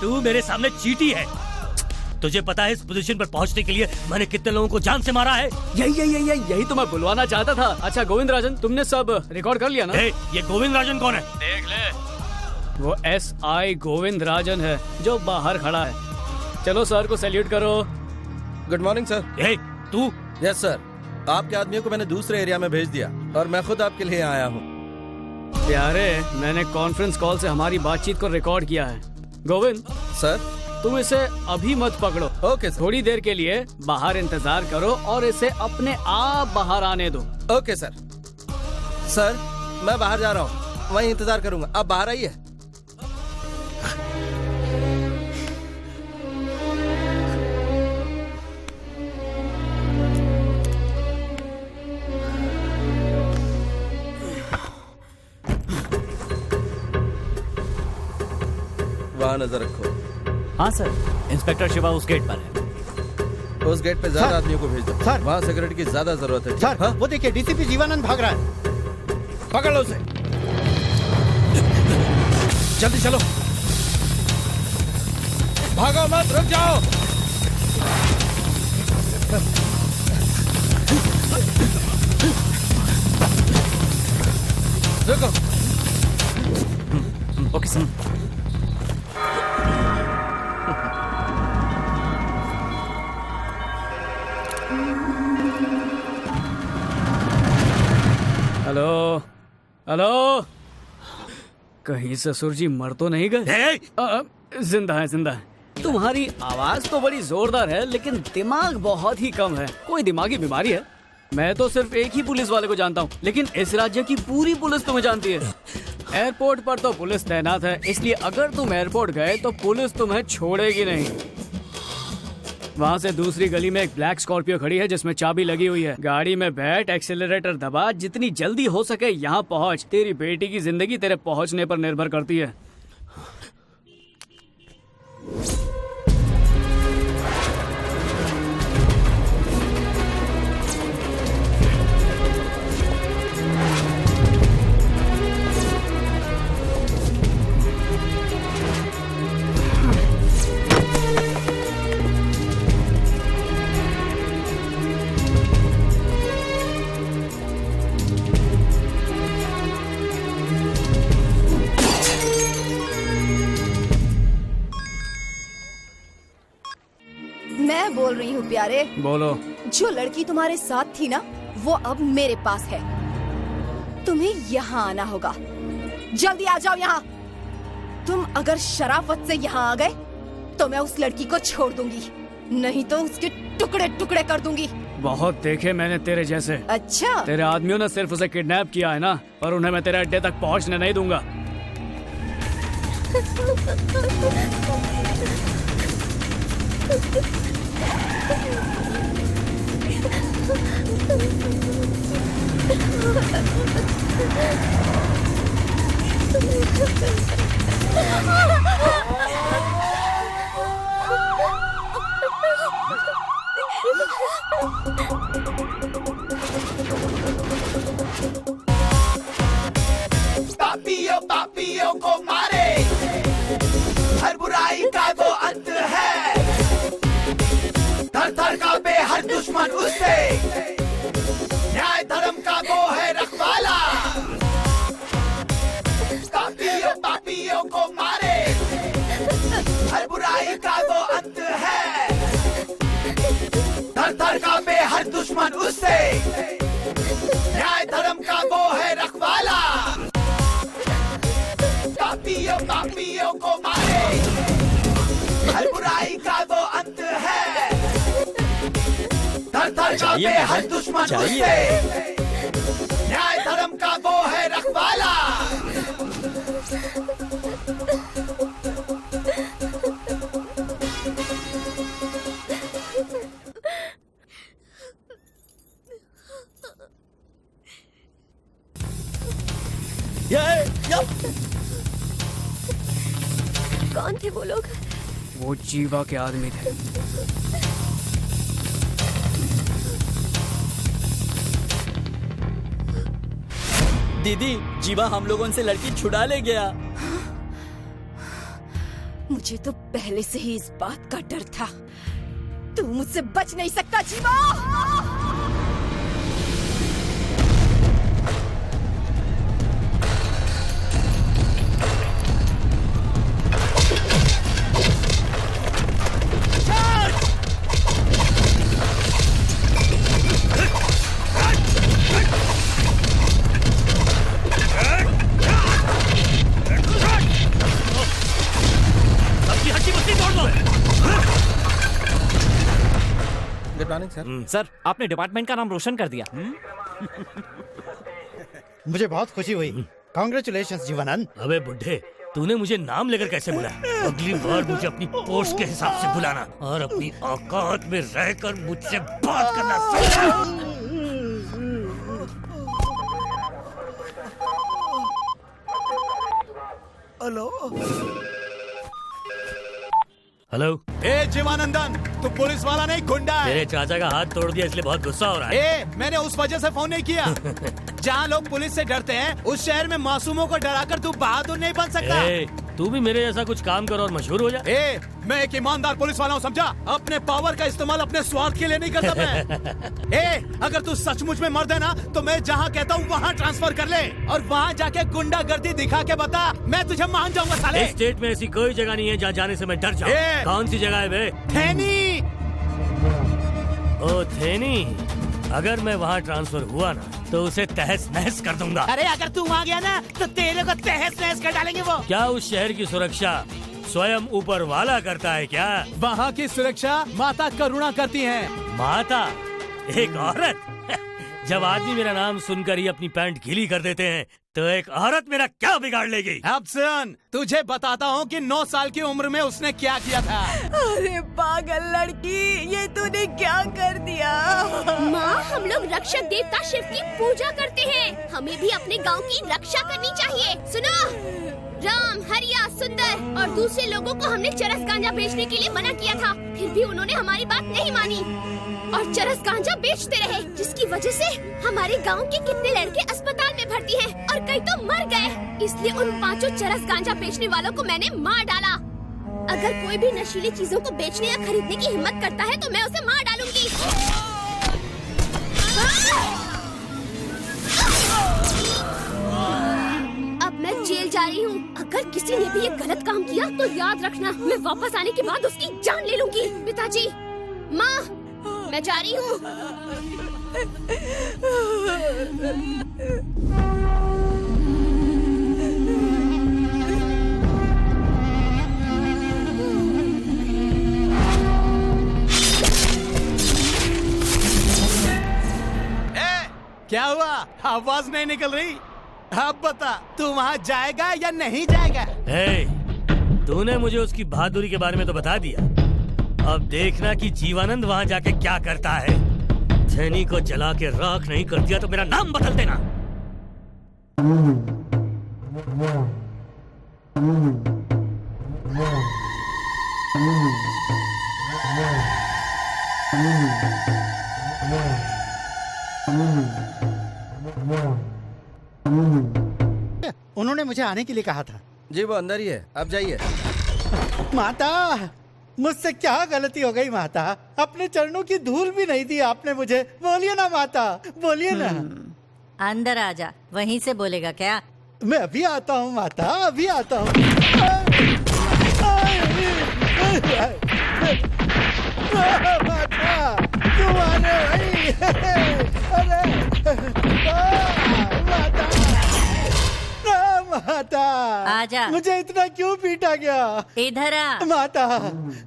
तू मेरे सामने चीटी है। तुझे पता है इस पोजीशन पर पहुंचने के लिए मैंने कितने लोगों को जान से मारा है? यही तो मैं बुलवाना चाहता था। अच्छा गोविंद राजन, तुमने सब रिकॉर्ड कर लिया ना? ये गोविंद राजन कौन है? देख ले, वो SI गोविंद राजन है जो बाहर खड़ा है। चलो सर को सैल्यूट करो। Good morning sir. तू? यस सर, आपके आदमियों को मैंने दूसरे एरिया में भेज दिया और मैं खुद आपके लिए आया हूँ। प्यारे, मैंने कॉन्फ्रेंस कॉल से हमारी बातचीत को रिकॉर्ड किया है। गोविंद सर, तुम इसे अभी मत पकड़ो। Okay sir. थोड़ी देर के लिए बाहर इंतजार करो और इसे अपने आप बाहर आने दो। Okay sir. सर, मैं बाहर जा रहा हूँ, वहीं इंतजार करूंगा, आप बाहर आइए। वहाँ नजर रखो। हाँ सर, इंस्पेक्टर शिवा उस गेट पर है। उस गेट पे ज्यादा आदमियों को भेज दो सर, वहाँ सिक्योरिटी की ज्यादा जरूरत है। सर, वो देखिए DCP जीवानंद भाग रहा है। पकड़ लो उसे, जल्दी चलो, भागो मत, रुक जाओ। रुको। Okay sir. हेलो हेलो, कहीं ससुर जी मर तो नहीं गए? जिंदा है, जिंदा है। तुम्हारी आवाज तो बड़ी जोरदार है लेकिन दिमाग बहुत ही कम है। कोई दिमागी बीमारी है? मैं तो सिर्फ एक ही पुलिस वाले को जानता हूँ, लेकिन इस राज्य की पूरी पुलिस तुम्हें जानती है। एयरपोर्ट पर तो पुलिस तैनात है, इसलिए अगर तुम एयरपोर्ट गए तो पुलिस तुम्हें छोड़ेगी नहीं। वहाँ से दूसरी गली में एक ब्लैक स्कॉर्पियो खड़ी है जिसमें चाबी लगी हुई है। गाड़ी में बैठ, एक्सीलरेटर दबा, जितनी जल्दी हो सके यहाँ पहुँच। तेरी बेटी की जिंदगी तेरे पहुँचने पर निर्भर करती है। मैं बोल रही हूँ प्यारे। बोलो। जो लड़की तुम्हारे साथ थी ना, वो अब मेरे पास है। तुम्हें यहाँ आना होगा। जल्दी आ जाओ यहाँ। तुम अगर शराफत से यहाँ आ गए तो मैं उस लड़की को छोड़ दूंगी, नहीं तो उसके टुकड़े टुकड़े कर दूंगी। बहुत देखे मैंने तेरे जैसे। अच्छा? तेरे आदमियों ने सिर्फ उसे किडनैप किया है ना, पर उन्हें मैं तेरे अड्डे तक पहुँचने नहीं दूंगा। पापियों को मारे, हर बुराई का वो अंत है। थर थर कांपे हर दुश्मन उससे, न्याय धर्म का वो है रखवाला। पापियों को मारे, हर बुराई का वो अंत है। थर थर कांपे हर दुश्मन उससे, न्याय धर्म का वो है रखवाला। पापियों को मारे, हर बुराई का वो अंत है। थर थर कांपे हर दुश्मन उससे, न्याय धर्म का वो है रखवाला। थे वो लोग? वो जीवा के आदमी थे। दीदी, जीवा हम लोगों से लड़की छुड़ा ले गया। मुझे तो पहले से ही इस बात का डर था। तू मुझसे बच नहीं सकता जीवा। सर, आपने डिपार्टमेंट का नाम रोशन कर दिया। मुझे बहुत खुशी हुई। कांग्रेचुलेशंस जीवानंद। अबे बुड्ढे, तूने मुझे नाम लेकर कैसे बुलाया? अगली बार मुझे अपनी पोस्ट के हिसाब से बुलाना और अपनी औकात में रहकर मुझसे बात करना। Hello hello. ए जीवानंदन, तू पुलिस वाला नहीं, गुंडा है। मेरे चाचा का हाथ तोड़ दिया इसलिए बहुत गुस्सा हो रहा है। ए, मैंने उस वजह से फोन नहीं किया। जहाँ लोग पुलिस से डरते हैं, उस शहर में मासूमों को डराकर तू बहादुर नहीं बन सकता। तू भी मेरे जैसा कुछ काम कर और मशहूर हो जा। मैं एक ईमानदार पुलिस वाला हूँ, समझा? अपने पावर का इस्तेमाल अपने स्वार्थ के लिए नहीं करता मैं। अगर तू सचमुच में मर्द है ना, तो मैं जहाँ कहता हूँ वहाँ ट्रांसफर कर ले और वहाँ जाके गुंडागर्दी दिखा के बता, मैं तुझे मान जाऊंगा साले। इस स्टेट में ऐसी कोई जगह नहीं है जहाँ जाने से मैं डर जाऊँ। कौन सी जगह है बे? थेनी। ओ थेनी, अगर मैं वहाँ ट्रांसफर हुआ ना तो उसे तहस नहस कर दूंगा। अरे अगर तू वहाँ गया ना तो तेरे को तहस नहस कर डालेंगे वो। क्या उस शहर की सुरक्षा स्वयं ऊपर वाला करता है क्या? वहाँ की सुरक्षा माता करुणा करती है। माता? एक औरत? जब आदमी मेरा नाम सुनकर ही अपनी पैंट गीली कर देते हैं तो एक औरत मेरा क्या बिगाड़ लेगी? अब सुन, तुझे बताता हूँ कि 9 साल की उम्र में उसने क्या किया था। अरे पागल लड़की, ये तूने क्या कर दिया? माँ, हम लोग रक्षक देवता शिव की पूजा करते हैं। हमें भी अपने गांव की रक्षा करनी चाहिए। सुनो, राम, हरिया, सुंदर और दूसरे लोगों को हमने चरस गांजा बेचने के लिए मना किया था, फिर भी उन्होंने हमारी बात नहीं मानी और चरस गांजा बेचते रहे, जिसकी वजह से हमारे गांव के कितने लड़के अस्पताल में भर्ती हैं और कई तो मर गए। इसलिए उन 5 चरस गांजा बेचने वालों को मैंने मार डाला। अगर कोई भी नशीली चीजों को बेचने या खरीदने की हिम्मत करता है तो मैं उसे मार डालूंगी। अब मैं जेल जा रही हूँ। अगर किसी ने भी ये गलत काम किया तो याद रखना, मैं वापस आने के बाद उसकी जान ले लूंगी। पिताजी, माँ, मैं जा रही हूँ। क्या हुआ? आवाज नहीं निकल रही? अब बता, तू वहाँ जाएगा या नहीं जाएगा? तूने मुझे उसकी बहादुरी के बारे में तो बता दिया, अब देखना कि जीवानंद वहाँ जाके क्या करता है। थेनी को जला के राख नहीं कर दिया तो मेरा नाम बदल देना। उन्होंने मुझे आने के लिए कहा था। जी वो अंदर ही है, आप जाइए। माता, मुझसे क्या गलती हो गई माता? अपने चरणों की धूल भी नहीं दी आपने मुझे। बोलिए ना माता, बोलिए ना। अंदर आ जा, वहीं से बोलेगा क्या? मैं अभी आता हूँ माता, अभी आता हूँ। माता, तुम आने भाई। माता, आजा। मुझे इतना क्यों पीटा गया? इधर आ। माता,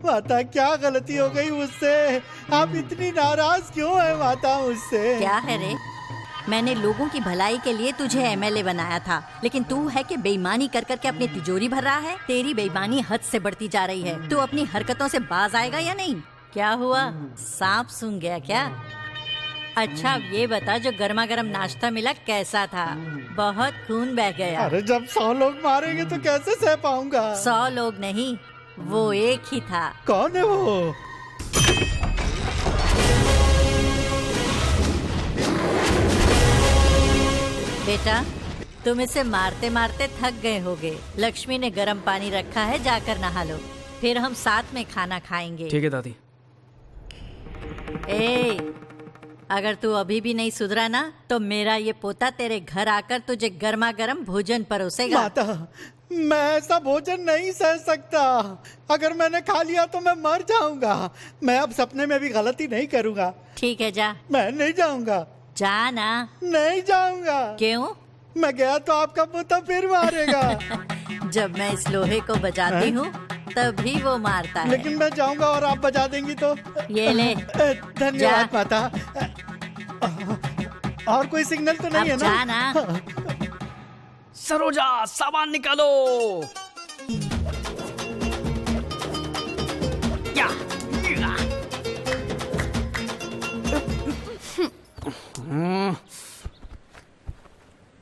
माता क्या गलती हो गई मुझसे? आप इतनी नाराज क्यों है माता मुझसे? क्या है रे? मैंने लोगों की भलाई के लिए तुझे एमएलए बनाया था, लेकिन तू है कि बेईमानी कर करके अपनी तिजोरी भर रहा है। तेरी बेईमानी हद से बढ़ती जा रही है। तू अपनी हरकतों से बाज आएगा या नहीं? क्या हुआ, सांप सूंघ गया क्या? अच्छा अब ये बता, जो गर्मा गर्म नाश्ता मिला कैसा था? बहुत खून बह गया। अरे जब 100 लोग मारेंगे तो कैसे सह पाऊंगा? 100 लोग नहीं, वो एक ही था। कौन है वो? बेटा, तुम इसे मारते मारते थक गए होगे। लक्ष्मी ने गर्म पानी रखा है, जाकर नहा लो, फिर हम साथ में खाना खाएंगे। ठीक है दादी। ए, अगर तू अभी भी नहीं सुधरा ना तो मेरा ये पोता तेरे घर आकर तुझे गर्मा गर्म भोजन परोसेगा। माता, मैं ऐसा भोजन नहीं सह सकता। अगर मैंने खा लिया तो मैं मर जाऊंगा। मैं अब सपने में भी गलती नहीं करूंगा। ठीक है, जा। मैं नहीं जाऊंगा। जा ना। नहीं जाऊंगा। क्यों? मैं गया तो आपका पोता फिर मारेगा। जब मैं इस लोहे को बजाती हूँ तभी वो मारता है। लेकिन मैं जाऊंगा और आप बजा देंगी तो। ये ले। धन्यवाद माता। और कोई सिग्नल तो नहीं है ना? जाना। सरोजा, सामान निकालो। क्या?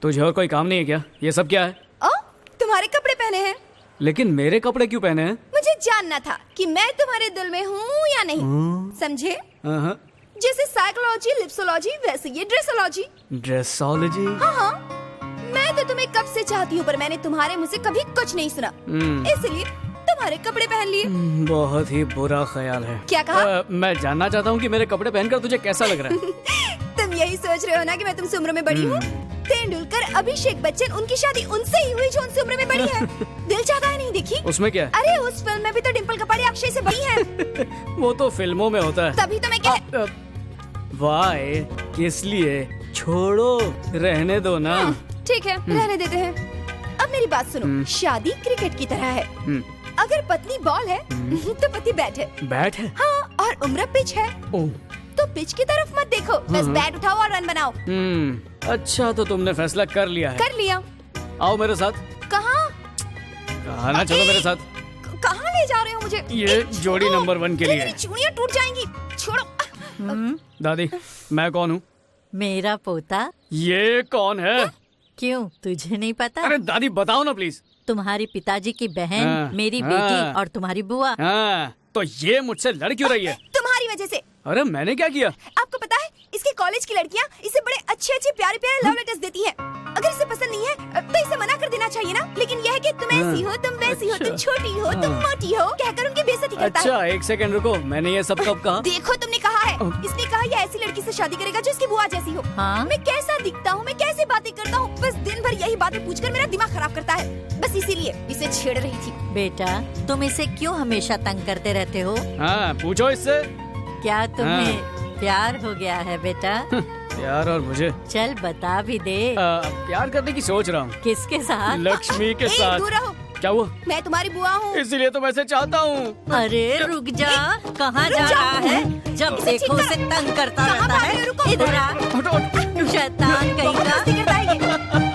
तुझे और कोई काम नहीं है क्या? ये सब क्या है? तुम्हारे कपड़े पहने हैं। लेकिन मेरे कपड़े क्यों पहने हैं? मुझे जानना था कि मैं तुम्हारे दिल में हूँ या नहीं। समझे? जैसे साइकोलॉजी, लिप्सोलॉजी, वैसे ये ड्रेसोलॉजी। ड्रेसोलॉजी? हाँ, मैं तो तुम्हें कब से चाहती हूँ, पर मैंने तुम्हारे मुंह से कभी कुछ नहीं सुना, इसलिए तुम्हारे कपड़े पहन लिए। बहुत ही बुरा ख्याल है। क्या कहा? मैं जानना चाहता हूँ कि मेरे कपड़े पहनकर तुझे कैसा लग रहा है? तुम यही सोच रहे हो ना कि मैं तुमसे उम्र में बड़ी हूँ? तेंदुलकर, अभिषेक बच्चन, उनकी शादी उनसे ही हुई जो उनसे उम्र में बड़ी है। दिल चाहता है नहीं देखी? उसमें क्या है? अरे उस फिल्म में भी तो डिम्पल कपाड़िया अक्षय से बड़ी है। वो तो फिल्मों में होता है। तभी तो मैं वाई, किस लिए? छोड़ो, रहने दो ना। ठीक है, रहने देते हैं। अब मेरी बात सुनो, शादी क्रिकेट की तरह है। अगर पत्नी बॉल है तो पति बैट है। बैट है? हाँ, और उम्र पिच है। तो पिच की तरफ मत देखो, बस बैट उठाओ और रन बनाओ। अच्छा, तो तुमने फैसला कर लिया है? कर लिया। आओ मेरे साथ। कहाँ? कहाँ ना, चलो मेरे साथ। कहाँ ले जा रहे हो मुझे? ये जोड़ी नंबर 1 के लिए। मेरी चूड़ियाँ टूट जाएंगी, छोड़ो। दादी, मैं कौन हूँ? मेरा पोता। ये कौन है? क्यों, तुझे नहीं पता? अरे दादी, बताओ ना प्लीज। तुम्हारी पिताजी की बहन, मेरी बेटी और तुम्हारी बुआ। तो ये मुझसे लड़ क्यों रही है? तुम्हारी वजह से। अरे मैंने क्या किया? आपको पता है, इसके कॉलेज की लड़कियाँ इसे बड़े अच्छे अच्छे प्यारे प्यारे लव लेटर्स देती हैं। अगर इसे पसंद नहीं है तो इसे मना कर देना चाहिए ना। लेकिन यह है कि तुम ऐसी हो, तुम वैसी हो, तुम छोटी हो, तुम मोटी हो, कहकर उनकी बेइज्जती करता है। अच्छा, एक सेकंड रुको, मैंने ये सब कब कहा? देखो, तुमने कहा है। इसने कहा ये ऐसी लड़की से शादी करेगा जो इसकी बुआ जैसी हो। मैं कैसा दिखता हूँ, मैं कैसे बातें करता हूँ, बस दिन भर यही बातें पूछकर मेरा दिमाग खराब करता है। बस इसीलिए इसे छेड़ रही थी। बेटा, तुम इसे क्यों हमेशा तंग करते रहते हो? हाँ, पूछो इससे। क्या तुम्हें प्यार हो गया है बेटा? प्यार और मुझे? चल बता भी दे। प्यार करने की सोच रहा हूँ। किसके साथ? लक्ष्मी के साथ। दूर रहो। क्या हुआ? मैं तुम्हारी बुआ हूँ। इसीलिए तो मैं इसे चाहता हूँ। अरे रुक जा, कहाँ जा रहा है? जब देखो उसे तंग करता रहता है। इधर आ, शैतान कहीं का।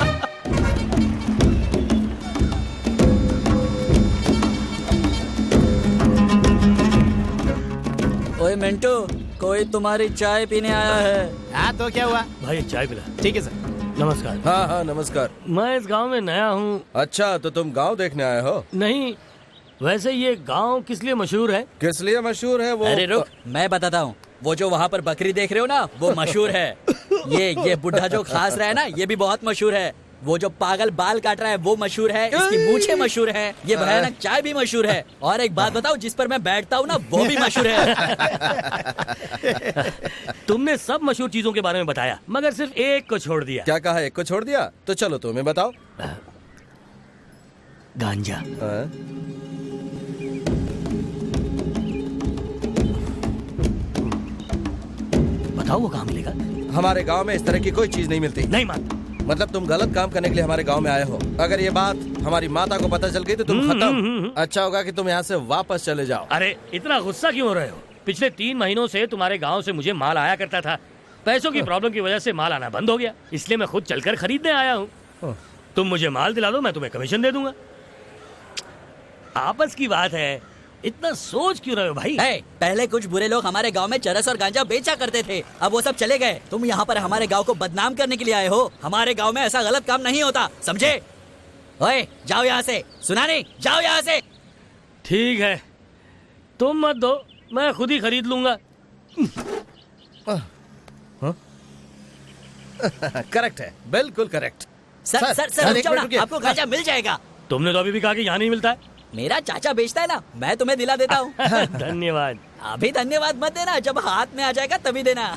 ओए मिंटू, कोई तुम्हारी चाय पीने आया है। हाँ, तो क्या हुआ? भाई चाय पिला। ठीक है सर। नमस्कार। हाँ हाँ नमस्कार। मैं इस गांव में नया हूँ। अच्छा, तो तुम गांव देखने आए हो? नहीं, वैसे ये गांव किस लिए मशहूर है? किस लिए मशहूर है वो? अरे रुक, मैं बताता हूँ। वो जो वहाँ पर बकरी देख रहे हो ना, वो मशहूर है। ये बुढ़ा जो खास रहा है ना, ये भी बहुत मशहूर है। वो जो पागल बाल काट रहा है वो मशहूर है। इसकी मूछें मशहूर है। ये भयानक चाय भी मशहूर है। और एक बात बताओ, जिस पर मैं बैठता हूँ ना, वो भी मशहूर है। तुमने सब मशहूर चीजों के बारे में बताया, मगर सिर्फ एक को छोड़ दिया। क्या कहा? एक को छोड़ दिया? तो चलो तुम्हें बताओ। गांजा। बताओ, वो कहाँ मिलेगा? हमारे गांव में इस तरह की कोई चीज नहीं मिलती। नहीं मानता। मतलब तुम गलत काम करने के लिए हमारे गांव में आए हो। अगर ये बात हमारी माता को पता चल गई तो तुम खत्म। अच्छा होगा कि तुम यहाँ से वापस चले जाओ। अरे इतना गुस्सा क्यों हो रहे हो? पिछले 3 महीनों से तुम्हारे गांव से मुझे माल आया करता था। पैसों की प्रॉब्लम की वजह से माल आना बंद हो गया, इसलिए मैं खुद चलकर खरीदने आया हूँ। तुम मुझे माल दिला दो, मैं तुम्हें कमीशन दे दूंगा। आपस की बात है, इतना सोच क्यों रहे हो भाई? पहले कुछ बुरे लोग हमारे गांव में चरस और गांजा बेचा करते थे, अब वो सब चले गए। तुम यहाँ पर हमारे गांव को बदनाम करने के लिए आए हो। हमारे गांव में ऐसा गलत काम नहीं होता, समझे? ओए जाओ यहाँ से। सुना नहीं? जाओ यहाँ से। ठीक है, तुम मत दो, मैं खुद ही खरीद लूंगा। करेक्ट है, बिल्कुल करेक्ट। सर सर सर रुक जाओ ना, आपको गांजा मिल जाएगा। तुमने तो अभी भी कहा कि यहाँ नहीं मिलता है। मेरा चाचा बेचता है ना, मैं तुम्हें दिला देता हूँ। धन्यवाद। अभी धन्यवाद मत देना, जब हाथ में आ जाएगा तभी देना।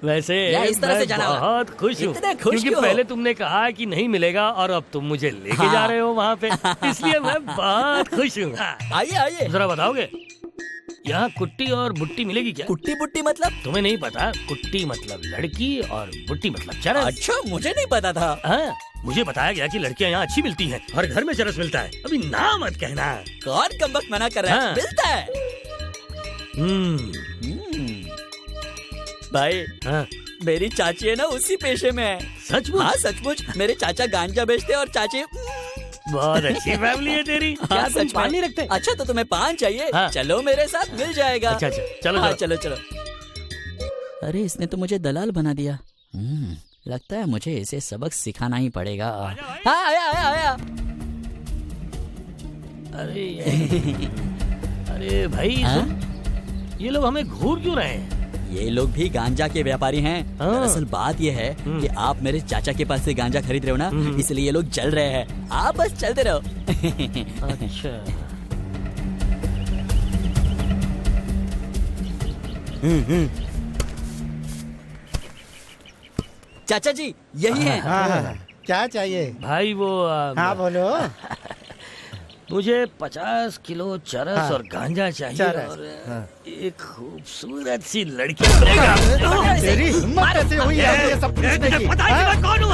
वैसे इस तरह से जाना बहुत खुश हूँ क्योंकि पहले तुमने कहा कि नहीं मिलेगा और अब तुम मुझे लेके जा रहे हो वहाँ पे, इसलिए मैं बहुत खुश हूँ। आइए आइए। जरा बताओगे यहाँ कुट्टी और बुट्टी मिलेगी क्या? कुट्टी बुट्टी मतलब? तुम्हें नहीं पता? कुट्टी मतलब लड़की और बुट्टी मतलब चरस। अच्छा, मुझे नहीं पता था। हाँ, मुझे बताया गया कि लड़कियाँ यहाँ अच्छी मिलती हैं, हर घर में चरस मिलता है। अभी ना मत कहना। कौन कमबख्त मना कर रहा है? मिलता है। भाई मेरी चाची है ना उसी पेशे में है। सचमुच? हाँ सचमुच, मेरे चाचा गांजा बेचते और चाची। बहुत अच्छी फैमिली है तेरी। क्या तुम पान नहीं रखते? अच्छा तो तुम्हें पान चाहिए? हाँ। चलो मेरे साथ, मिल जाएगा। अच्छा अच्छा, चलो हाँ, चलो चलो। अरे इसने तो मुझे दलाल बना दिया। लगता है मुझे इसे सबक सिखाना ही पड़ेगा। हाँ आया आया आया। अरे भाई ये लोग हमें घूर क्यों रहे हैं? ये लोग भी गांजा के व्यापारी हैं। दरअसल बात ये है कि आप मेरे चाचा के पास से गांजा खरीद रहे हो ना, इसलिए ये लोग जल रहे हैं। आप बस चलते रहो। अच्छा। चाचा जी यही है। क्या चाहिए भाई? वो हाँ बोलो। मुझे 50 किलो चरस और गांजा चाहिए और एक खूबसूरत सी लड़की। तेरी हिम्मत कैसे हुई है ये सब पूछने की? पता है मैं कौन हूँ?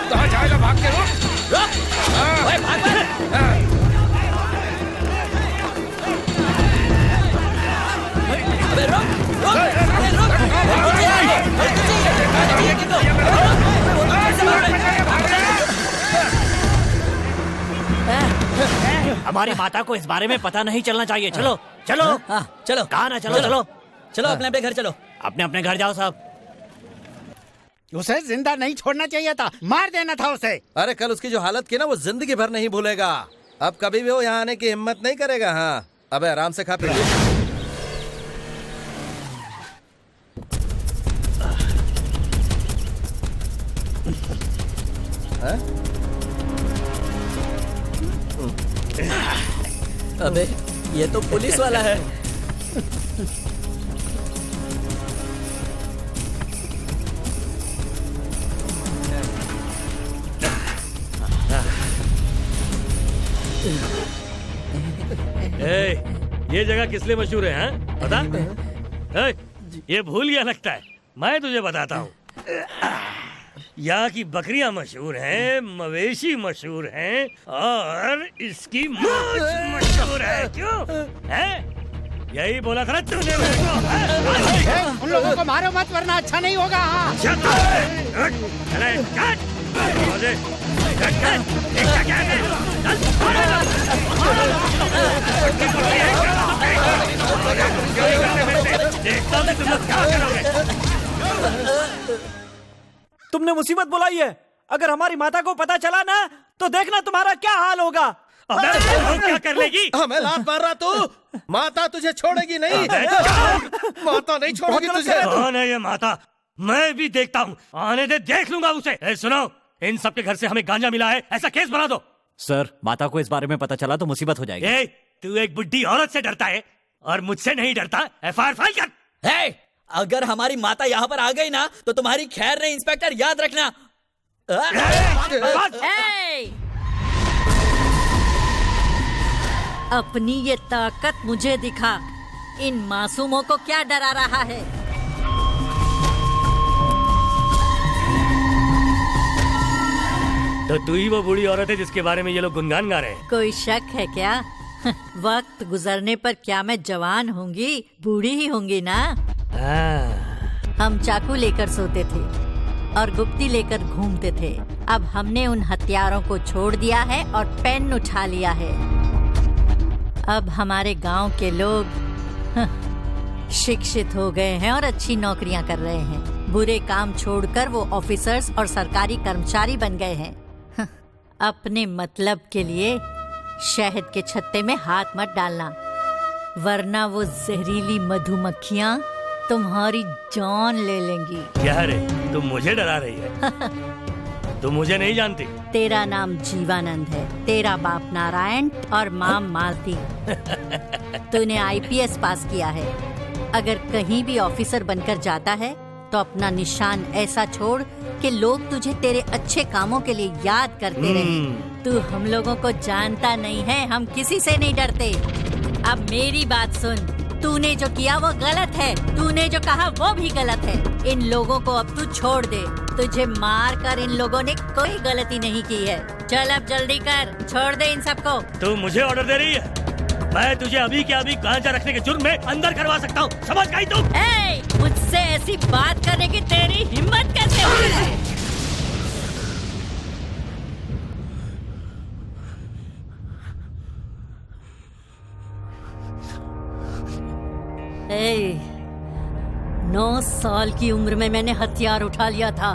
कहाँ जाएगा? भाग के रुक। हमारी माता को इस बारे में पता नहीं चलना चाहिए। चलो चलो चलो। कहा ना चलो चलो चलो अपने अपने घर चलो। अपने अपने घर जाओ साहब। उसे जिंदा नहीं छोड़ना चाहिए था, मार देना था उसे। अरे कल उसकी जो हालत की ना, वो जिंदगी भर नहीं भूलेगा। अब कभी भी वो यहाँ आने की हिम्मत नहीं करेगा। हाँ अबे आराम से खा पी। अबे ये तो पुलिस वाला है। ये जगह किस लिए मशहूर है? हाँ? पता? ये भूल गया लगता है। मैं तुझे बताता हूँ। यहाँ की बकरियां मशहूर हैं, मवेशी मशहूर हैं और इसकी मूंछ मशहूर है। क्यों है? यही बोला था ना तूने मेरे को। उन लोगों को मारो मत वरना अच्छा नहीं होगा। तुमने मुसीबत बुलाई है। अगर हमारी माता को पता चला ना तो देखना तुम्हारा क्या हाल होगा। क्या कर लेगी? हमें लात मार रहा तू? माता तुझे छोड़ेगी नहीं। माता नहीं छोड़ेगी तुझे। कौन है ये माता? मैं भी देखता हूँ। आने दे, देख लूंगा उसे। सुनो, इन सबके घर से हमें गांजा मिला है, ऐसा केस बना दो। सर माता को इस बारे में पता चला तो मुसीबत हो जाएगी। तू एक बुढ़ी औरत से डरता है और मुझसे नहीं डरता। FIR फाइल कर। अगर हमारी माता यहाँ पर आ गई ना तो तुम्हारी खैर नहीं इंस्पेक्टर, याद रखना। अपनी ये ताकत मुझे दिखा। इन मासूमों को क्या डरा रहा है? तो तू ही वो बूढ़ी औरत है जिसके बारे में ये लोग गुनगान गा रहे हैं। कोई शक है क्या? वक्त गुजरने पर क्या मैं जवान होंगी? बूढ़ी ही होंगी ना। हम चाकू लेकर सोते थे और गुप्ती लेकर घूमते थे। अब हमने उन हथियारों को छोड़ दिया है और पेन उठा लिया है। अब हमारे गांव के लोग शिक्षित हो गए हैं और अच्छी नौकरियां कर रहे हैं। बुरे काम छोड़कर वो ऑफिसर्स और सरकारी कर्मचारी बन गए हैं। अपने मतलब के लिए शहद के छत्ते में हाथ मत डालना, वरना वो जहरीली मधुमक्खियां तुम्हारी जान ले लेंगी। क्या रे, तुम मुझे डरा रही है? तुम मुझे नहीं जानती। तेरा नाम जीवानंद है, तेरा बाप नारायण और माँ मालती। तूने IPS पास किया है। अगर कहीं भी ऑफिसर बनकर जाता है तो अपना निशान ऐसा छोड़ कि लोग तुझे तेरे अच्छे कामों के लिए याद करते रहें। तू हम लोगों को जानता नहीं है, हम किसी से नहीं डरते। अब मेरी बात सुन, तूने जो किया वो गलत है, तूने जो कहा वो भी गलत है। इन लोगों को अब तू छोड़ दे, तुझे मार कर इन लोगों ने कोई गलती नहीं की है। चल अब जल्दी कर, छोड़ दे इन सबको। तू मुझे ऑर्डर दे रही है? मैं तुझे अभी के अभी गांजा रखने के जुर्म में अंदर करवा सकता हूँ, समझ गई तू? मुझसे ऐसी बात करने की तेरी हिम्मत कैसे हुई है? ए, 9 साल की उम्र में मैंने हथियार उठा लिया था।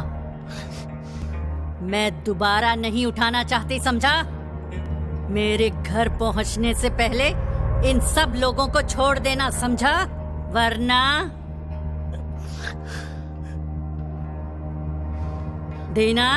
मैं दोबारा नहीं उठाना चाहती, समझा? मेरे घर पहुंचने से पहले इन सब लोगों को छोड़ देना, समझा? वरना दीना,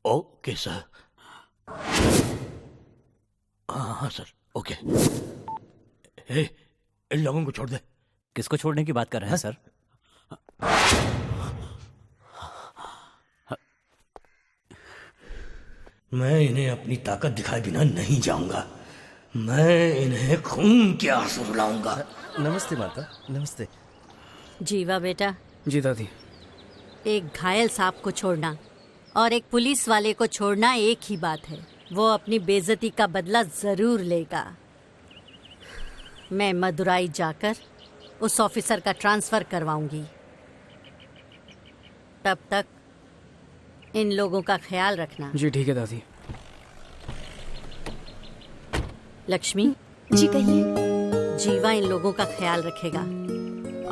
ओके सर। हाँ सर, ओके। इन लोगों को छोड़ दे। किसको छोड़ने की बात कर रहे हैं सर? मैं इन्हें अपनी ताकत दिखाए बिना नहीं जाऊंगा। मैं इन्हें खून के आंसू रुलाऊंगा। नमस्ते माता। नमस्ते। जीवा बेटा। जी दादी। एक घायल सांप को छोड़ना और एक पुलिस वाले को छोड़ना एक ही बात है। वो अपनी बेइज्जती का बदला जरूर लेगा। मैं मदुराई जाकर उस ऑफिसर का ट्रांसफर करवाऊंगी। तब तक इन लोगों का ख्याल रखना। जी ठीक है दादी। लक्ष्मी। जी कहिए। जीवा इन लोगों का ख्याल रखेगा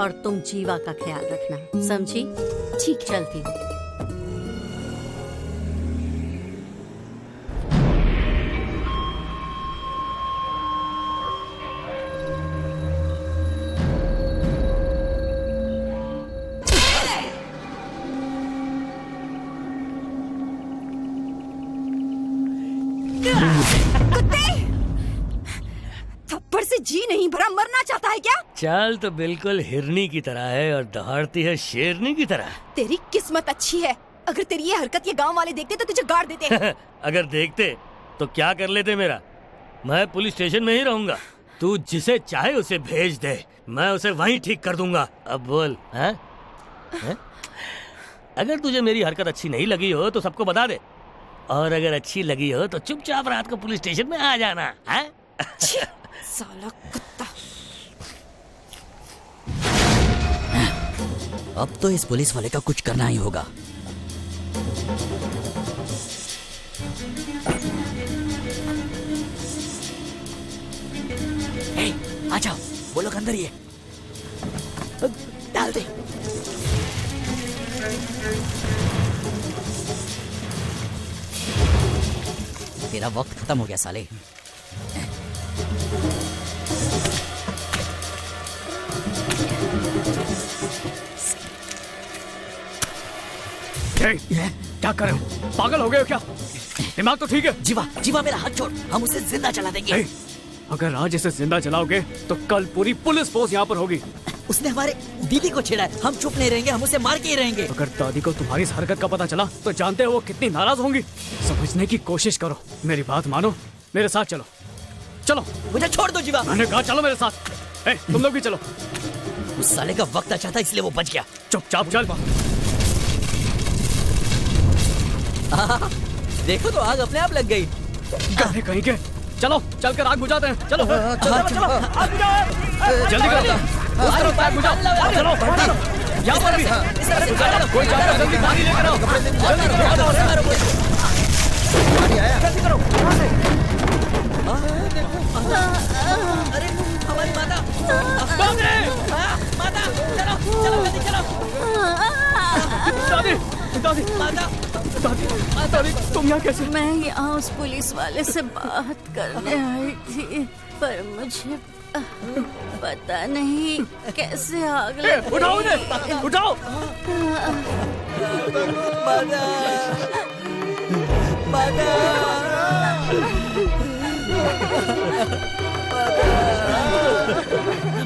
और तुम जीवा का ख्याल रखना, समझी? ठीक। चलती। थप्पड़ से जी नहीं भरा, मरना चाहता है क्या? चाल तो बिल्कुल हिरनी की तरह है और दहाड़ती है शेरनी की तरह। तेरी किस्मत अच्छी है, अगर तेरी ये हरकत ये गांव वाले देखते तो तुझे गाड़ देते। अगर देखते तो क्या कर लेते मेरा? मैं पुलिस स्टेशन में ही रहूंगा। तू जिसे चाहे उसे भेज दे, मैं उसे वहीं ठीक कर दूंगा। अब बोल, हैं? हैं? अगर तुझे मेरी हरकत अच्छी नहीं लगी हो तो सबको बता दे, और अगर अच्छी लगी हो तो चुपचाप रात को पुलिस स्टेशन में आ जाना। हैं? साला कुत्ता। अब तो इस पुलिस वाले का कुछ करना ही होगा। आ जाओ, वो लोग अंदर ही है। डाल दे। तेरा वक्त खत्म हो गया साले। क्या कर रहे हो? पागल हो गए हो क्या? दिमाग तो ठीक है? जीवा, जीवा मेरा हाथ छोड़, हम उसे जिंदा जला देंगे। अगर आज इसे जिंदा जलाओगे तो कल पूरी पुलिस फोर्स यहाँ पर होगी। उसने हमारे दीदी को छेड़ा है, हम चुप नहीं रहेंगे, हम उसे मार के ही रहेंगे। अगर दादी को तुम्हारी इस हरकत का पता चला तो जानते हो वो कितनी नाराज होंगी। समझने की कोशिश करो, मेरी बात मानो, मेरे साथ चलो। चलो। मुझे छोड़ दो जीवा। मैंने कहा चलो मेरे साथ। ए, तुम लोग भी चलो। उस साले का वक्त अच्छा था इसलिए वो बच गया। चुपचाप चल। देखो तो आग अपने आप लग गई। गाने कहीं के। चलो चलकर आग बुझाते हैं। चलो चलो आग बुझाओ। जल्दी करो। उस तरफ आग बुझाओ। चलो यहाँ पर भी कोई जाकर जल्दी पानी लेकर आओ। जल्दी करो। अरे हमारी माता। माता चलो चलो जल्दी चलो। दादी दादी माता दादी दादी तुम यहाँ कैसे? मैं यहाँ उस पुलिस वाले से बात करने आई थी, पर मुझे पता नहीं कैसे आग लगी। उठाओ उन्हें, उठाओ।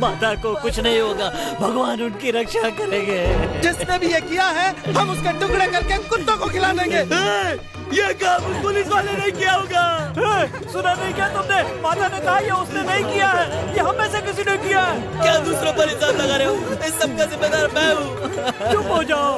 माता को कुछ नहीं होगा, भगवान उनकी रक्षा करेंगे। जिसने भी ये किया है हम उसके टुकड़े करके कुत्तों को खिला देंगे। ये काम उस पुलिस वाले ने किया होगा। सुना नहीं क्या तुमने? माता ने कहा ये उसने नहीं किया है, ये हम में से किसी ने किया है। क्या दूसरों पर इल्जाम लगा रहे हो? इस सब का जिम्मेदार मैं हूँ। चुप हो जाओ।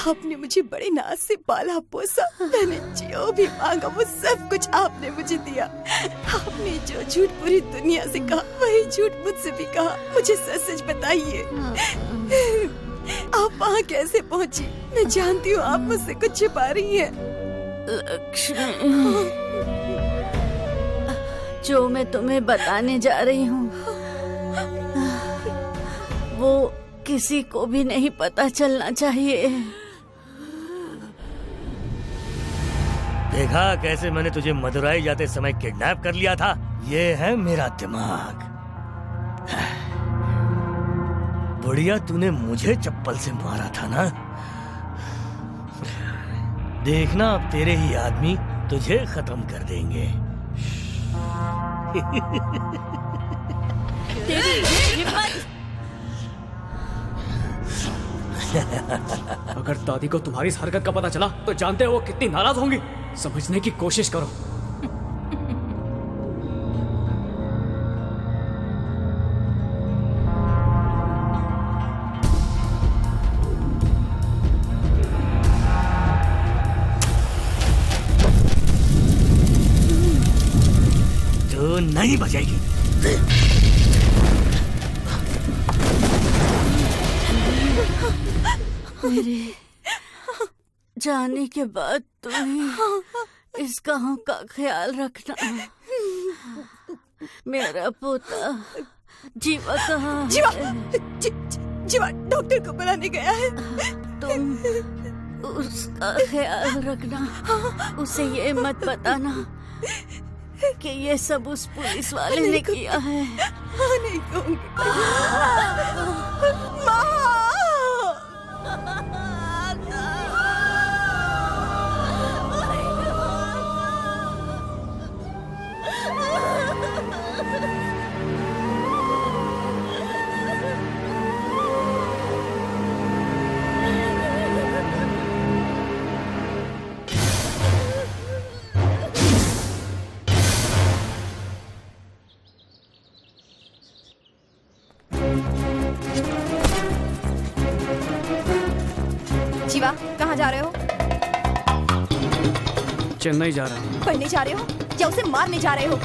आपने मुझे बड़े नाज से पाला पोसा, मैंने जो भी मांगा वो सब कुछ आपने मुझे दिया। आपने जो झूठ पूरी दुनिया से कहा वही झूठ मुझसे भी कहा। मुझे सच सच बताइए, आप वहाँ कैसे पहुँची? मैं जानती हूँ आप मुझसे कुछ छिपा रही हैं। लक्ष्मी, जो मैं तुम्हें बताने जा रही हूँ वो किसी को भी नहीं पता चलना चाहिए। देखा कैसे मैंने तुझे मदुराई जाते समय किडनैप कर लिया था? ये है मेरा दिमाग। बुढ़िया, तूने मुझे चप्पल से मारा था ना? देखना अब तेरे ही आदमी तुझे खत्म कर देंगे। तेरी हिम्मत! अगर दादी को तुम्हारी इस हरकत का पता चला तो जानते हो वो कितनी नाराज होंगी। समझने की कोशिश करो। तू नहीं बचेगी। मेरे जाने के बाद तुम्हें इस गांव का ख्याल रखना। मेरा पोता जीवा कहाँ है? जीवा डॉक्टर को बुलाने गया है। तुम उसका ख्याल रखना, उसे ये मत बताना कि ये सब उस पुलिस वाले ने किया है। नहीं कहूँगी। माँ! जीवा, कहाँ जा रहे हो? चेन्नई जा रहा हूँ। पढ़ने जा रहे हो या उसे मारने जा रहे हो?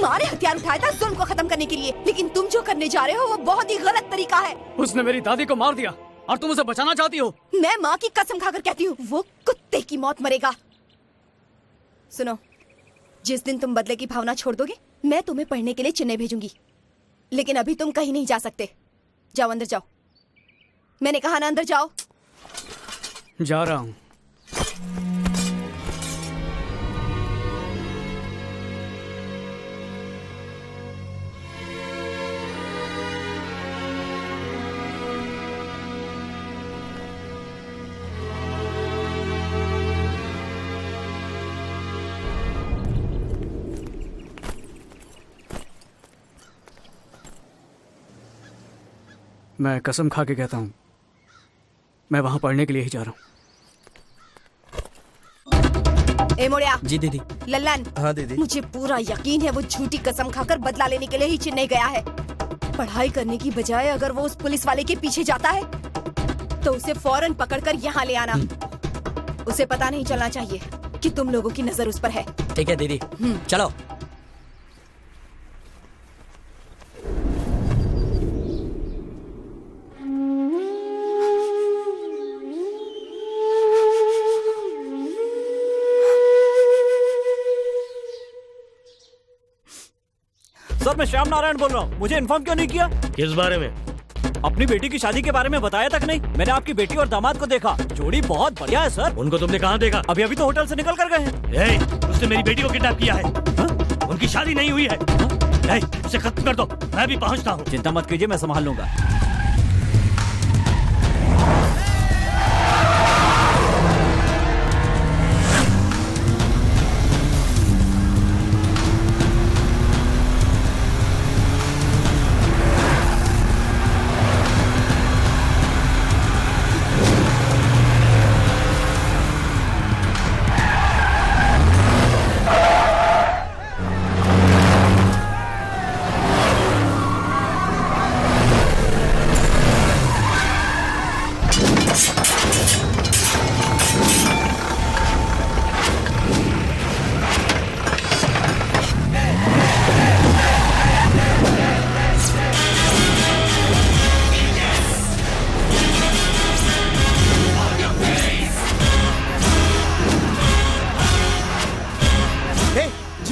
मारे हथियार उठाया था जुल्म को खत्म करने के लिए, लेकिन तुम जो करने जा रहे हो वो बहुत ही गलत तरीका है। उसने मेरी दादी को मार दिया और तुम उसे बचाना चाहती हो। मैं माँ की कसम खाकर कहती हूँ वो कुत्ते की मौत मरेगा। सुनो, जिस दिन तुम बदले की भावना छोड़ दोगे मैं तुम्हें पढ़ने के लिए चेन्नई भेजूंगी, लेकिन अभी तुम कहीं नहीं जा सकते। जाओ अंदर जाओ, मैंने कहा ना अंदर जाओ। जा रहा हूँ। मैं कसम खा के कहता हूँ, मैं वहाँ पढ़ने के लिए ही जा रहा हूँ। ए मोड़िया। जी दीदी। लल्लन। हाँ दीदी। मुझे पूरा यकीन है वो झूठी कसम खाकर बदला लेने के लिए ही चेन्नई गया है। पढ़ाई करने की बजाय अगर वो उस पुलिस वाले के पीछे जाता है तो उसे फौरन पकड़कर यहाँ ले आना। उसे पता नहीं चलना चाहिए कि तुम लोगों की नजर उस पर है। ठीक है दीदी, चलो। सर, मैं श्याम नारायण बोल रहा हूँ। मुझे इन्फॉर्म क्यों नहीं किया? किस बारे में? अपनी बेटी की शादी के बारे में बताया तक नहीं। मैंने आपकी बेटी और दामाद को देखा, जोड़ी बहुत बढ़िया है सर। उनको तुमने कहाँ देखा? अभी तो होटल से निकल कर गए हैं। उसने मेरी बेटी को किडनैप किया है। उनकी शादी नहीं हुई है। उसे खत्म कर दो, मैं भी पहुँचता हूँ। चिंता मत कीजिए, मैं संभाल लूंगा।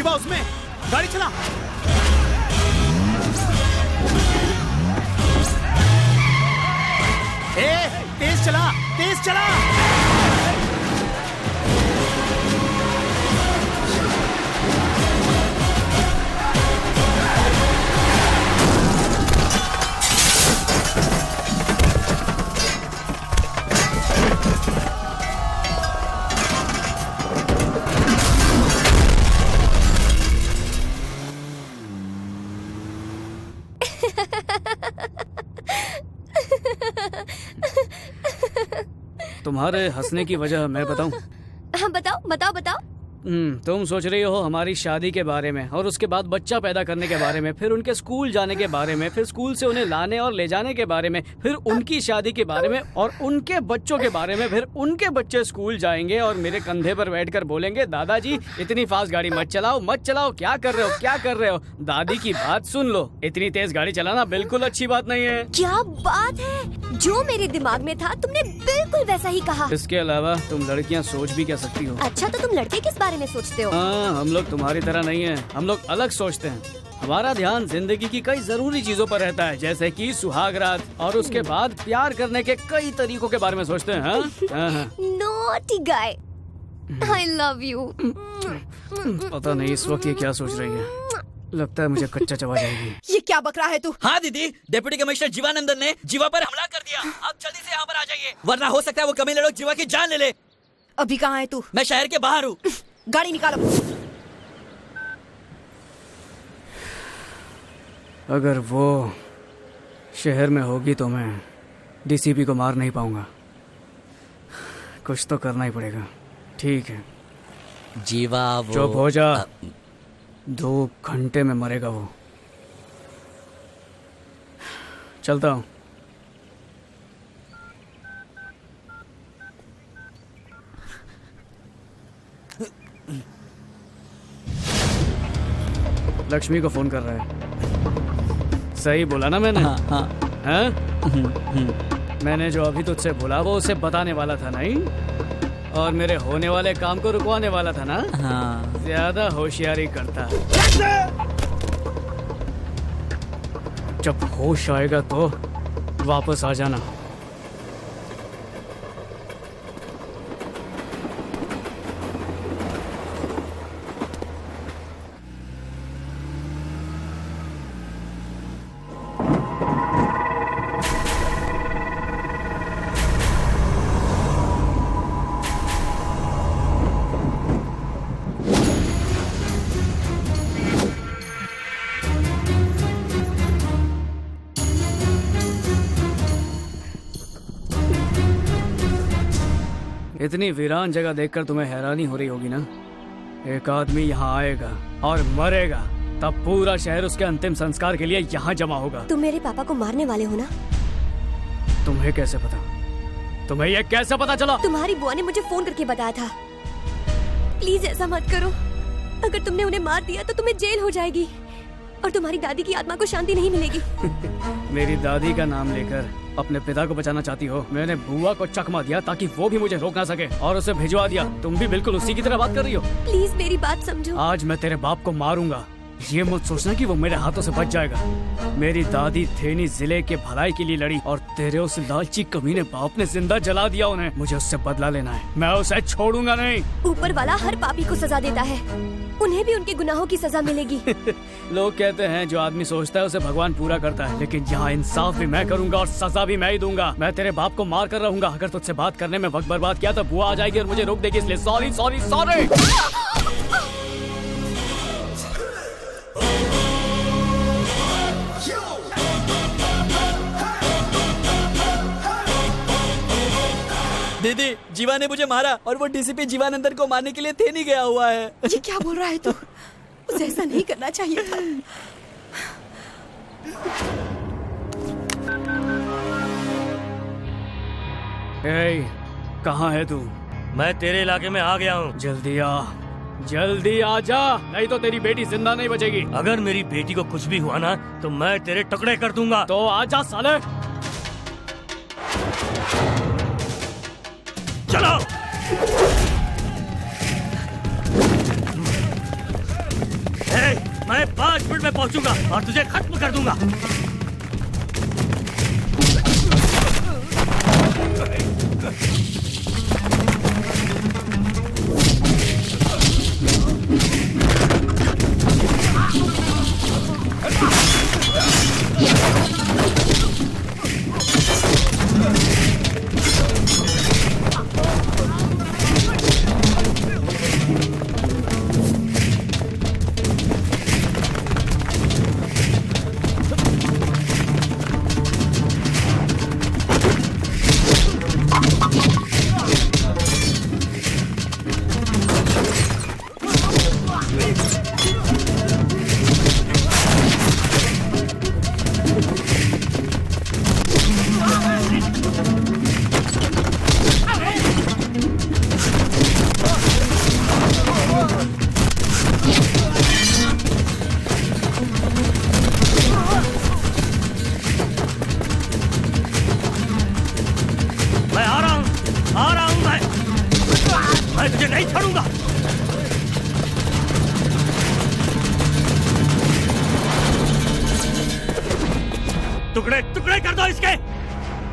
उसमें गाड़ी चला। तेज चला, तेज चला। तुम्हारे हंसने की वजह मैं बताऊं? हाँ बताओ बताओ बताओ। तुम सोच रही हो हमारी शादी के बारे में और उसके बाद बच्चा पैदा करने के बारे में, फिर उनके स्कूल जाने के बारे में, फिर स्कूल से उन्हें लाने और ले जाने के बारे में, फिर उनकी शादी के बारे में और उनके बच्चों के बारे में, फिर उनके बच्चे स्कूल जाएंगे और मेरे कंधे पर बैठकर बोलेंगे दादाजी इतनी फास्ट गाड़ी मत चलाओ मत चलाओ, क्या कर रहे हो क्या कर रहे हो। दादी की बात सुन लो, इतनी तेज गाड़ी चलाना बिल्कुल अच्छी बात नहीं है। क्या बात है, जो मेरे दिमाग में था तुमने बिल्कुल वैसा ही कहा। इसके अलावा तुम लड़कियाँ सोच भी क्या सकती हो। अच्छा तो तुम लड़के किस बारे में सोचते हो? हाँ, हम लोग तुम्हारी तरह नहीं हैं, हम लोग अलग सोचते हैं। हमारा ध्यान जिंदगी की कई जरूरी चीजों पर रहता है, जैसे कि सुहागरात और उसके बाद प्यार करने के कई तरीकों के बारे में सोचते हैं। हाँ? Naughty guy, I love you. पता नहीं इस वक्त ये क्या सोच रही है, लगता है मुझे कच्चा चबा जाएगी। ये क्या बक रहा है तू? हाँ दीदी, डिप्टी कमिश्नर जीवानंदन ने जीवा पर हमला कर दिया। आप जल्दी से यहाँ पर आ जाइए, वरना हो सकता है वो कमीने लोग जीवा की जान ले ले। अभी कहाँ है तू? मैं शहर के बाहर हूँ। गाड़ी निकालो। अगर वो शहर में होगी तो मैं डीसीपी को मार नहीं पाऊंगा, कुछ तो करना ही पड़ेगा। ठीक है जीवा वो चुप हो जा, 2 घंटे में मरेगा वो। चलता हूँ। लक्ष्मी को फोन कर रहा है। सही बोला ना मैंने? हाँ, हाँ। मैंने जो अभी तुझसे बोला वो उसे बताने वाला था नहीं, और मेरे होने वाले काम को रुकवाने वाला था ना। हाँ। ज्यादा होशियारी करता। जब होश आएगा तो वापस आ जाना। इतनी वीरान जगह देखकर तुम्हें हैरानी हो रही होगी ना। एक आदमी यहाँ आएगा और मरेगा, तब पूरा शहर उसके अंतिम संस्कार के लिए यहाँ जमा होगा। तुम मेरे पापा को मारने वाले हो ना? तुम्हें कैसे पता? तुम्हें ये कैसे पता चला? तुम्हारी बुआ ने मुझे फोन करके बताया था। प्लीज ऐसा मत करो। अगर तुमने उन्हें मार दिया तो तुम्हें जेल हो जाएगी और तुम्हारी दादी की आत्मा को शांति नहीं मिलेगी। मेरी दादी का नाम लेकर अपने पिता को बचाना चाहती हो? मैंने बुआ को चकमा दिया ताकि वो भी मुझे रोक ना सके और उसे भिजवा दिया। तुम भी बिल्कुल उसी की तरह बात कर रही हो। प्लीज मेरी बात समझो। आज मैं तेरे बाप को मारूंगा, ये मत सोचना कि वो मेरे हाथों से बच जाएगा। मेरी दादी थेनी जिले के भलाई के लिए लड़ी और तेरे उस लालची कमीने बाप ने जिंदा जला दिया उन्हें। मुझे उससे बदला लेना है, मैं उसे छोड़ूंगा नहीं। ऊपर वाला हर पापी को सजा देता है, उन्हें भी उनके गुनाहों की सजा मिलेगी। लोग कहते हैं जो आदमी सोचता है उसे भगवान पूरा करता है, लेकिन यहाँ इंसाफ भी मैं करूंगा और सजा भी मैं ही दूंगा। मैं तेरे बाप को मार कर रहूंगा। अगर तुझसे बात करने में वक्त बर्बाद किया तो बुआ आ जाएगी और मुझे रोक देगी, इसलिए सॉरी सॉरी सॉरी। दीदी, जीवा ने मुझे मारा और वो डीसीपी जीवानंदन को मारने के लिए थे नहीं गया हुआ है। ये क्या बोल रहा है तू? उसे ऐसा नहीं करना चाहिए था। कहाँ है तू? मैं तेरे इलाके में आ गया हूँ। जल्दी आ, जल्दी आ जा, नहीं तो तेरी बेटी जिंदा नहीं बचेगी। अगर मेरी बेटी को कुछ भी हुआ ना तो मैं तेरे टुकड़े कर दूंगा। तो आजा साले। चलो। मैं 5 मिनट में पहुंचूंगा और तुझे खत्म कर दूंगा। मैं तुझे नहीं छोड़ूंगा। टुकड़े टुकड़े कर दो इसके,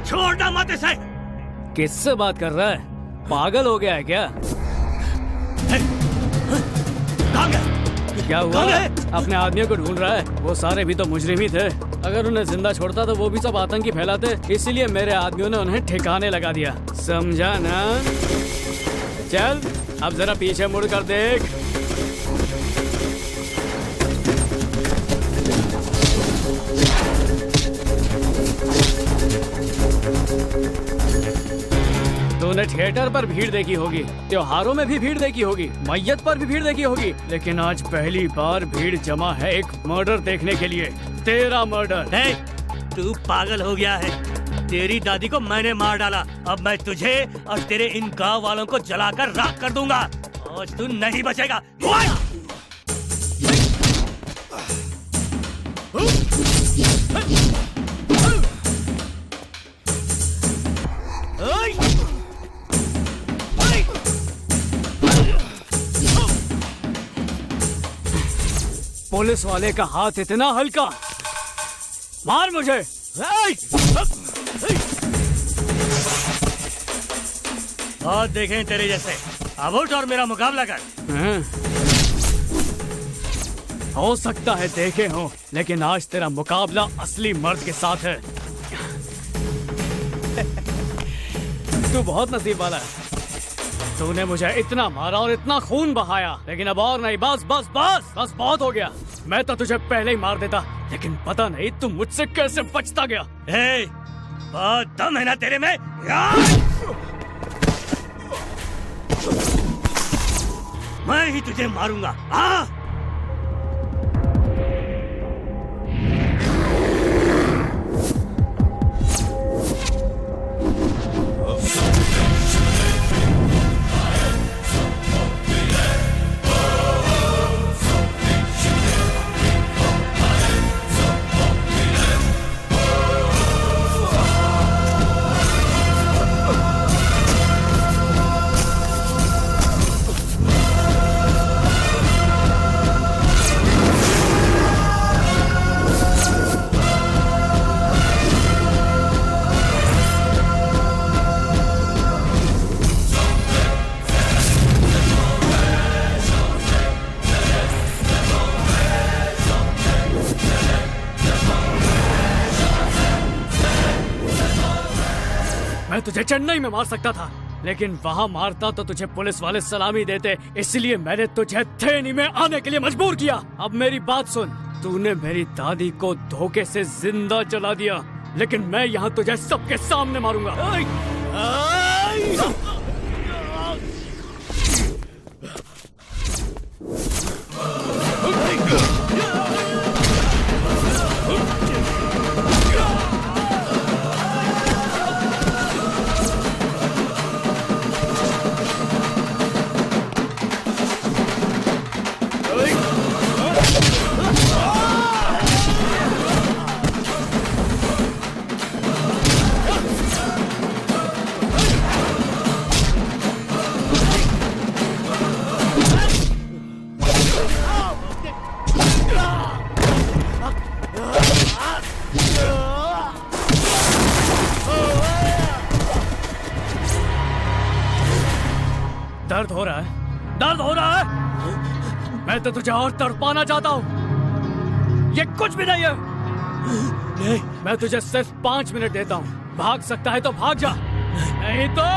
छोड़ना मत इसे। किससे बात कर रहा है? पागल हो गया है क्या? क्या हुआ? अपने आदमियों को ढूंढ रहा है? वो सारे भी तो मुजरिम ही थे। अगर उन्हें जिंदा छोड़ता तो वो भी सब आतंकी फैलाते, इसीलिए मेरे आदमियों ने उन्हें ठिकाने लगा दिया। समझा ना? चल अब जरा पीछे मुड़ कर देख। तूने थिएटर पर भीड़ देखी होगी, त्योहारों में भी भीड़ देखी होगी, मैयत पर भी भीड़ देखी होगी, लेकिन आज पहली बार भीड़ जमा है एक मर्डर देखने के लिए। तेरा मर्डर। तू पागल हो गया है। तेरी दादी को मैंने मार डाला, अब मैं तुझे और तेरे इन गांव वालों को जलाकर राख कर दूंगा। आज तू नहीं बचेगा। पुलिस वाले का हाथ इतना हल्का, मार मुझे। बहुत देखें तेरे जैसे, अब उठ और मेरा मुकाबला कर। हो सकता है देखे हो, लेकिन आज तेरा मुकाबला असली मर्द के साथ है। तू बहुत नसीब वाला है। तूने मुझे इतना मारा और इतना खून बहाया, लेकिन अब और नहीं। बस बस बस बस बहुत हो गया। मैं तो तुझे पहले ही मार देता, लेकिन पता नहीं तू मुझसे कैसे बचता गया। बहुत दम है ना तेरे में? ही तुझे मारूंगा। हाँ मैं तुझे चेन्नई में मार सकता था, लेकिन वहाँ मारता तो तुझे पुलिस वाले सलामी देते, इसलिए मैंने तुझे थेनी में आने के लिए मजबूर किया। अब मेरी बात सुन, तूने मेरी दादी को धोखे से जिंदा जला दिया, लेकिन मैं यहाँ तुझे सबके सामने मारूंगा। दर्द हो रहा है? दर्द हो रहा है? मैं तो तुझे और तड़पाना चाहता हूँ। ये कुछ भी नहीं है। नहीं, मैं तुझे सिर्फ 5 मिनट देता हूँ। भाग सकता है तो भाग जा, नहीं तो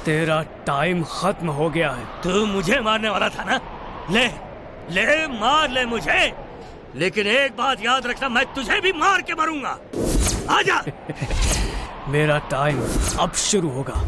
तेरा टाइम खत्म हो गया है। तू मुझे मारने वाला था ना? ले ले मार ले मुझे, लेकिन एक बात याद रखना, मैं तुझे भी मार के मरूंगा। आजा। मेरा टाइम अब शुरू होगा।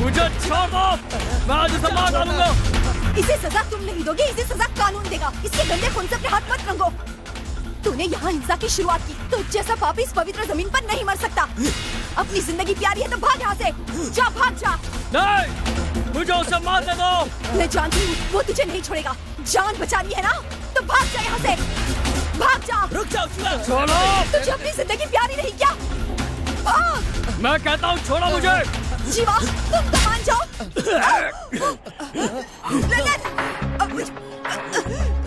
मुझे छोड़ दो, मैं आज उसे मार डालूंगा। इसे सजा तुम नहीं दोगे, इसे सजा कानून देगा। इसके गंदे खून से अपने हाथ मत रंगो। तूने यहाँ हिंसा की शुरुआत की, तो जैसा पापी इस पवित्र जमीन पर नहीं मर सकता। अपनी जिंदगी प्यारी है तो भाग यहाँ से, जा भाग जा। नहीं, मुझे उसे मार दे दो। मैं जानती हूँ वो तुझे नहीं छोड़ेगा। जान बचानी है ना, तो भाग जा यहाँ से, भाग जा। रुक जाओ, छोड़ो। तुझे अपनी जिंदगी प्यारी नहीं क्या? भाग। मैं कहता हूँ छोड़ो मुझे। जीवा, तुम तो मान जाओ।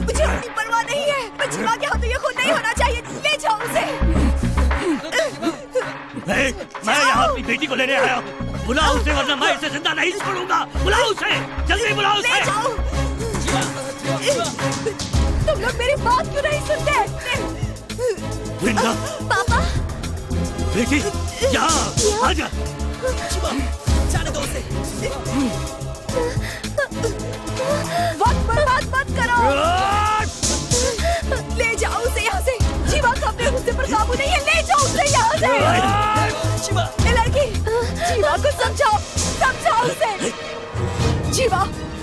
मुझे अपनी परवाह नहीं है। मैं जीवा के हाथों ये खून नहीं होना चाहिए। ले जाओ उसे। मैं यहाँ अपनी बेटी को लेने आया हूँ। बुलाओ उसे, वरना मैं इसे जिंदा नहीं छोड़ूंगा। बुलाओ उसे, जल्दी बुलाओ उसे। ले जाओ। तुम लोग मेरी बात क्यों नहीं सुनते? वृंदा, पापा। बेटी, यहाँ आजा। जाने दो उसे। वक्त बर्बाद मत करो। ले जाओ उसे यहाँ से। जीवा का अपने गुस्से पर काबू नहीं है। ले जाओ उसे यहाँ से। जीवा, लड़की, जीवा को समझाओ, समझाओ उसे। जीवा,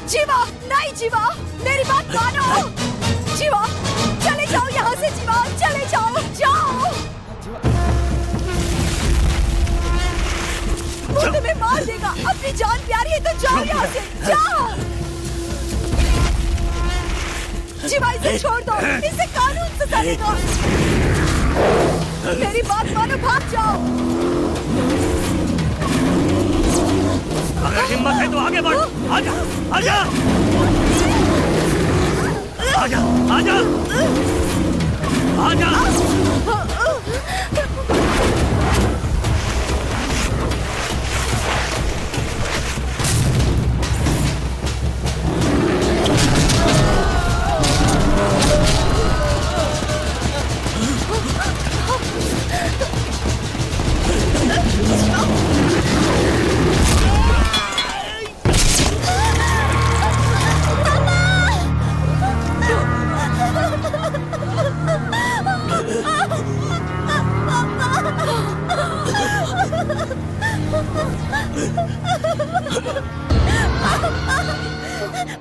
जीवा, नहीं जीवा, मेरी बात मानो। जीवा, चले जाओ यहाँ से। जीवा, चले जाओ, जाओ। वो तुम्हें मार देगा। अपनी जान प्यारी है तो जाओ यहाँ से, जाओ। जीवा, इसे छोड़ दो, इसे कानून सजा देगा। मेरी बात मानो, भाग जाओ। अगर हिम्मत है तो आगे बढ़। आजा, आजा, आजा, आजा, आजा।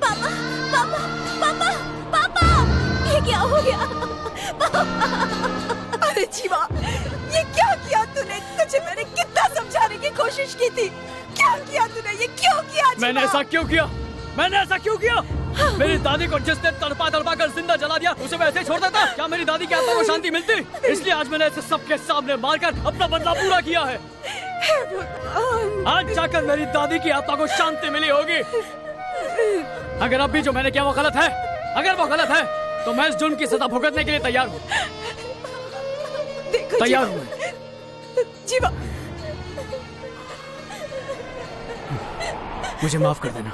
पापा, पापा, पापा, पापा, ये क्या हो गया? अरे जीवा, ये क्या किया तूने? तुझे मैंने कितना समझाने की कोशिश की थी। क्या किया तूने? ये क्यों किया? मैंने ऐसा क्यों किया? मैंने ऐसा क्यों किया? मेरी दादी को जिसने तड़पा तड़पा कर जिंदा जला दिया, उसे मैं ऐसे छोड़ देता? क्या मेरी दादी की आत्मा को शांति मिलती? इसलिए आज मैंने इसे सबके सामने मारकर अपना बदला पूरा किया है। आज जाकर मेरी दादी की आत्मा को शांति मिली होगी। अगर अब भी जो मैंने किया वो गलत है, अगर वो गलत है, तो मैं इस जुर्म की सजा भुगतने के लिए तैयार हूँ। तैयार हूँ जीवा, मुझे माफ कर देना।